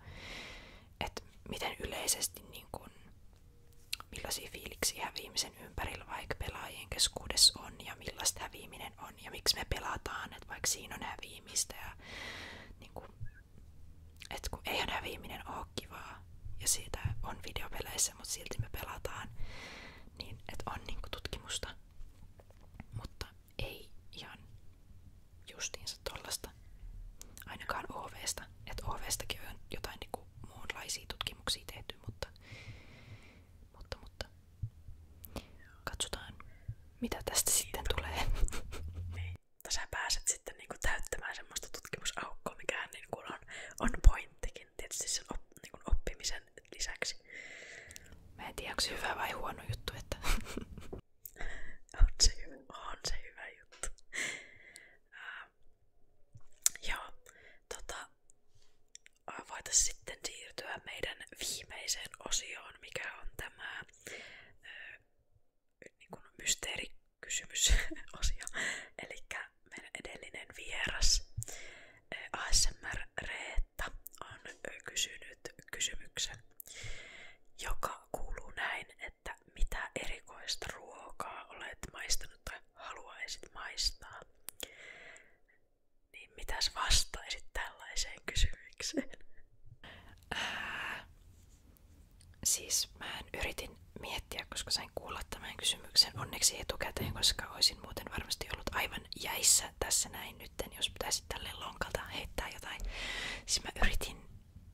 että miten yleisesti niinku, millaisia fiiliksiä häviämisen ympärillä vaikka pelaajien keskuudessa on ja millaista häviäminen on ja miksi me pelataan, että vaikka siinä on häviämistä ja niinku, että kun eihän häviäminen ole kivaa ja siitä on videopeleissä, mutta silti me pelataan, niin että on niinku tutkimusta, mutta ei ihan justiinsa tollasta, ainakaan OVsta, että OVstakin on jotain niinku muunlaisia tutkimuksia tehty, mutta katsotaan, mitä tästä sitten tulee. Niin, sä pääset sitten niinku täyttämään semmoista tutkimusaukkoa, mikä niinku on pointtikin, tietysti sen niinku oppimisen lisäksi. Mä en tiedä, onko se hyvä vai huono juttu, että on se hyvä juttu. Joo, voitais sitten siirtyä meidän viimeiseen osioon, mikä on tämä niin mysteerikysymysosio. Elikkä meidän edellinen vieras ASMR Reetta on kysynyt kysymyksen, joka kuuluu näin, että mitä erikoista ruokaa olet maistanut tai haluaisit maistaa? Niin mitäs vastaisit tällaiseen kysymykseen? Siis mä yritin miettiä, koska sain kuulla tämän kysymyksen onneksi etukäteen, koska olisin muuten varmasti ollut aivan jäissä tässä näin nytten, jos pitäisi tälleen lonkalta heittää jotain. Siis mä yritin,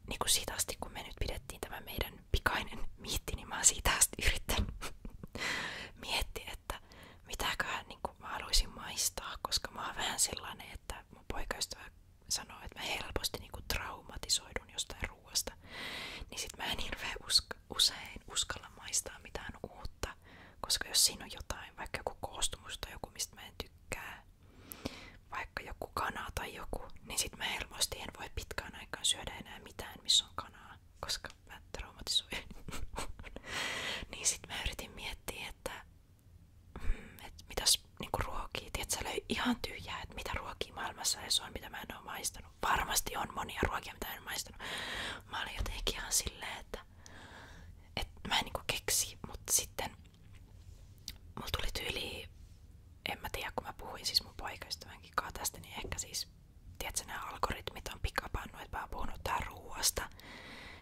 niin kuin siitä asti kun me nyt pidettiin tämä meidän pikainen miitti, niin mä oon siitä asti yrittänyt miettiä, että mitäköhän niin kuin mä haluaisin maistaa, koska mä oon vähän sellainen, että mun poikaystävä sanoo, että mä helposti niin kuin traumatisoidun jostain ruoasta. Niin sit mä en hirveän usein uskalla maistaa mitään uutta, koska jos siinä on jotain, vaikka joku koostumus tai joku, mistä mä en tykkää, vaikka joku kana tai joku, niin sit mä helposti en voi pitkään aikaan syödä enää mitään, missä on kanaa, koska mä traumatisoin. Niin sit mä yritin miettiä, että mitäs niinku ruokia, tiedätkö, löi ihan tyhjää, että mitä ruokia maailmassa edes on, mitä mä en oo maistanut. Varmasti on monia ruokia, mitä en oo maistanut. Mä olin jotenkin ihan silleen, että mä en niinku keksi, mutta sitten mulla tuli tyyli, en mä tiedä, kun mä puhuin siis mun poikaystävänkin kanssa tästä, niin ehkä siis, tiedätkö, nämä algoritmit on pikapannut, että mä oon puhunut tää ruuasta.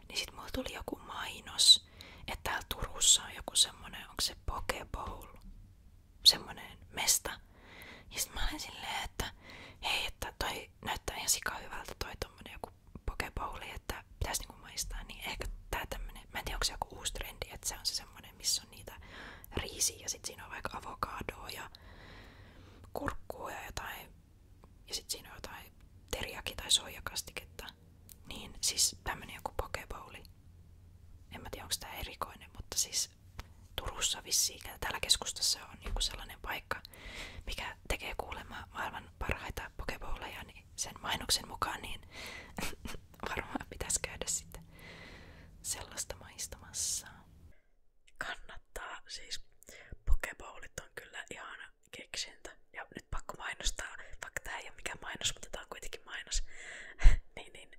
Niin sit mulla tuli joku mainos, että täällä Turussa on joku semmonen, onko se Poke Bowl, semmonen mesta. Ja sit mä olin silleen, että hei, että toi näyttää ihan sika hyvältä toi tommonen joku Poke Bowli, että pitäis niinku maistaa. Niin ehkä tää tämmönen, mä en tiedä onko se joku uusi trendi, että se on se semmonen, missä on niitä riisiä ja sit siinä on vaikka avokadoa ja kurkkua ja jotain. Ja sit siinä on jotain teriyaki tai soijakastiketta. Niin siis tämmönen joku Poke Bowli. En mä tiedä onko tää erikoinen, mutta siis Turussa vissiin, täällä keskustassa on joku sellainen paikka, mikä tekee kuulemma maailman parhaita pokebowleja, niin sen mainoksen mukaan niin varmaan pitäisi käydä sitten sellaista maistamassa. Kannattaa, siis pokebowlit on kyllä ihana keksintö. Ja nyt pakko mainostaa, vaikka tää ei ole mikään mainos, mutta tää on kuitenkin mainos. niin,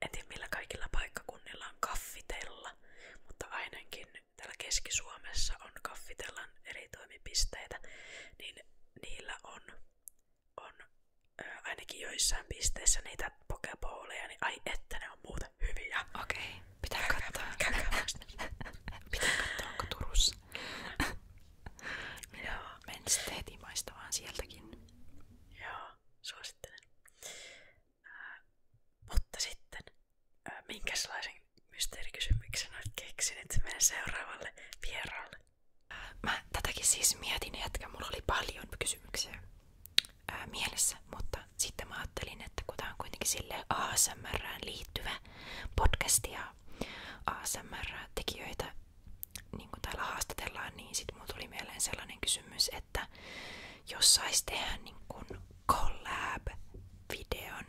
en tiedä millä kaikilla paikkakunnilla on kaffitella, mutta ainakin täällä Keski-Suomessa on kaffitellan eri toimipisteitä, niin niillä on ainakin joissain pisteissä niitä pokebowleja, niin ai että ne on muuten hyviä. Okei, pitää katsoa. Käykää vasta. Pitää katsoa, onko Turussa. Joo. Menen sitten heti sieltäkin. Joo, suosittelen. Mutta sitten, minkälaisen mysteerikysymyksen olet keksinyt meidän seuraavalle vieraalle? Mä tätäkin siis mietin hetken, mulla oli paljon kysymyksiä mielessä, mutta sitten mä ajattelin, että kun tää on kuitenkin silleen ASMRään liittyvä podcast ja ASMR-tekijöitä niin kun täällä haastatellaan, niin sit mulla tuli mieleen sellainen kysymys, että jos sais tehdä niin kun collab-videon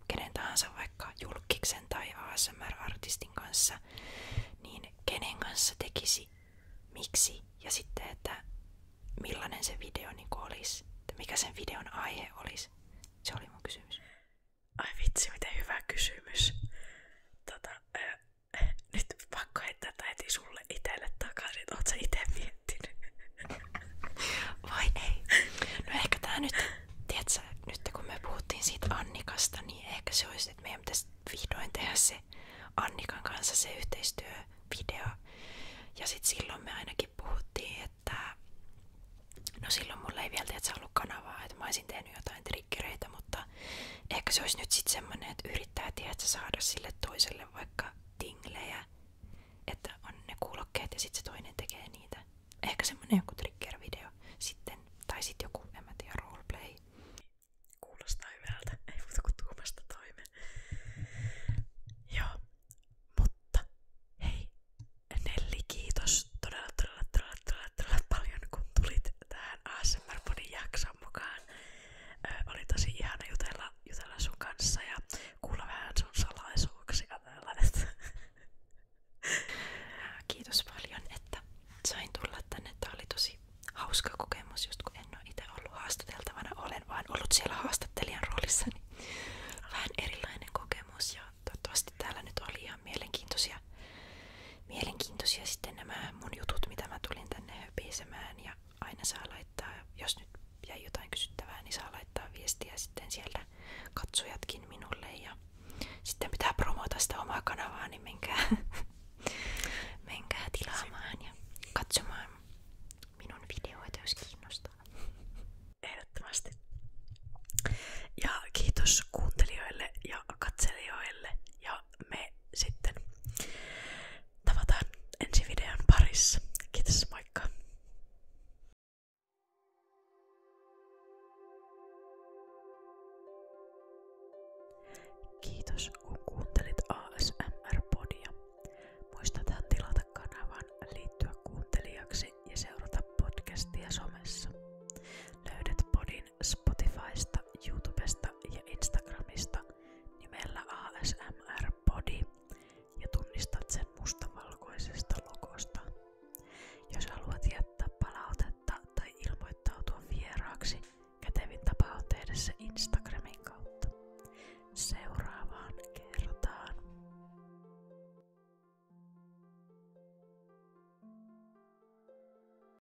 kenen tahansa vaikka julkiksen tai ASMR-artistin kanssa, niin kenen kanssa tekisi, miksi ja sitten, että millainen se video niin olisi, että mikä sen videon aihe olisi. Se oli mun kysymys. Ai vitsi, miten hyvä kysymys. Nyt pakko heittää tää heti sulle itelle takaisin, että oot sä ite miettinyt? Vai ei? No ehkä tää nyt, tiedätkö, nyt kun me puhuttiin siitä Annikasta, niin ehkä se olisi, että meidän pitäisi vihdoin tehdä se Annikan kanssa se yhteistyövideo. Ja sit silloin me ainakin puhuttiin, että no silloin mulla ei vielä ollut kanavaa, että mä olisin tehnyt jotain triggereitä, mutta ehkä se olisi nyt sit semmonen, että yrittää saada sille toiselle vaikka tinglejä, että on ne kuulokkeet ja sit se toinen tekee niitä. Ehkä semmonen joku trigger-video sitten, tai sit joku, en mä tiedä, roleplay. Kuulostaa hyvältä, ei muuta kuin tuumasta toimeen. Joo, mutta hei, Nelli, kiitos todella paljon, kun tulit tähän ASMR-podin jakson mukaan. Oli tosi ihana jutella sun kanssa ja kuulla vähän sun salaisuuksia täällä. Kiitos paljon, että sain tulla tänne. Tää oli tosi hauska kokemus, just kun en ole itse ollut haastateltavana. Olen vaan ollut siellä haastattelijan roolissa. Niin vähän erilainen kokemus ja toivottavasti täällä nyt oli ihan mielenkiintoisia sitten nämä mun jutut, mitä mä tulin tänne höpisemään. Ja aina saa laittaa, jos nyt jäi jotain kysyttävää, niin saa laittaa viestiä sitten sieltä katsojatkin minulle. Ja sitten pitää promota sitä omaa kanavaa, niin menkää tilaamaan ja katsomaan minun videoita, jos kiinnostaa. Ehdottomasti. Ja kiitos kuuntelijoille ja katselijoille. Ja me sitten tavataan ensi videon parissa. Kiitos, moikka! Kiitos kun kuuntelit ASMR-podia. Muistathan tilata kanavan, liittyä kuuntelijaksi ja seurata podcastia somessa. Löydät podin Spotifysta, YouTubesta ja Instagramista nimellä ASMR-podi ja tunnistat sen mustavalkoisesta logosta. Jos haluat jättää palautetta tai ilmoittautua vieraaksi, kätevin tapa on tehdä se Instagramissa.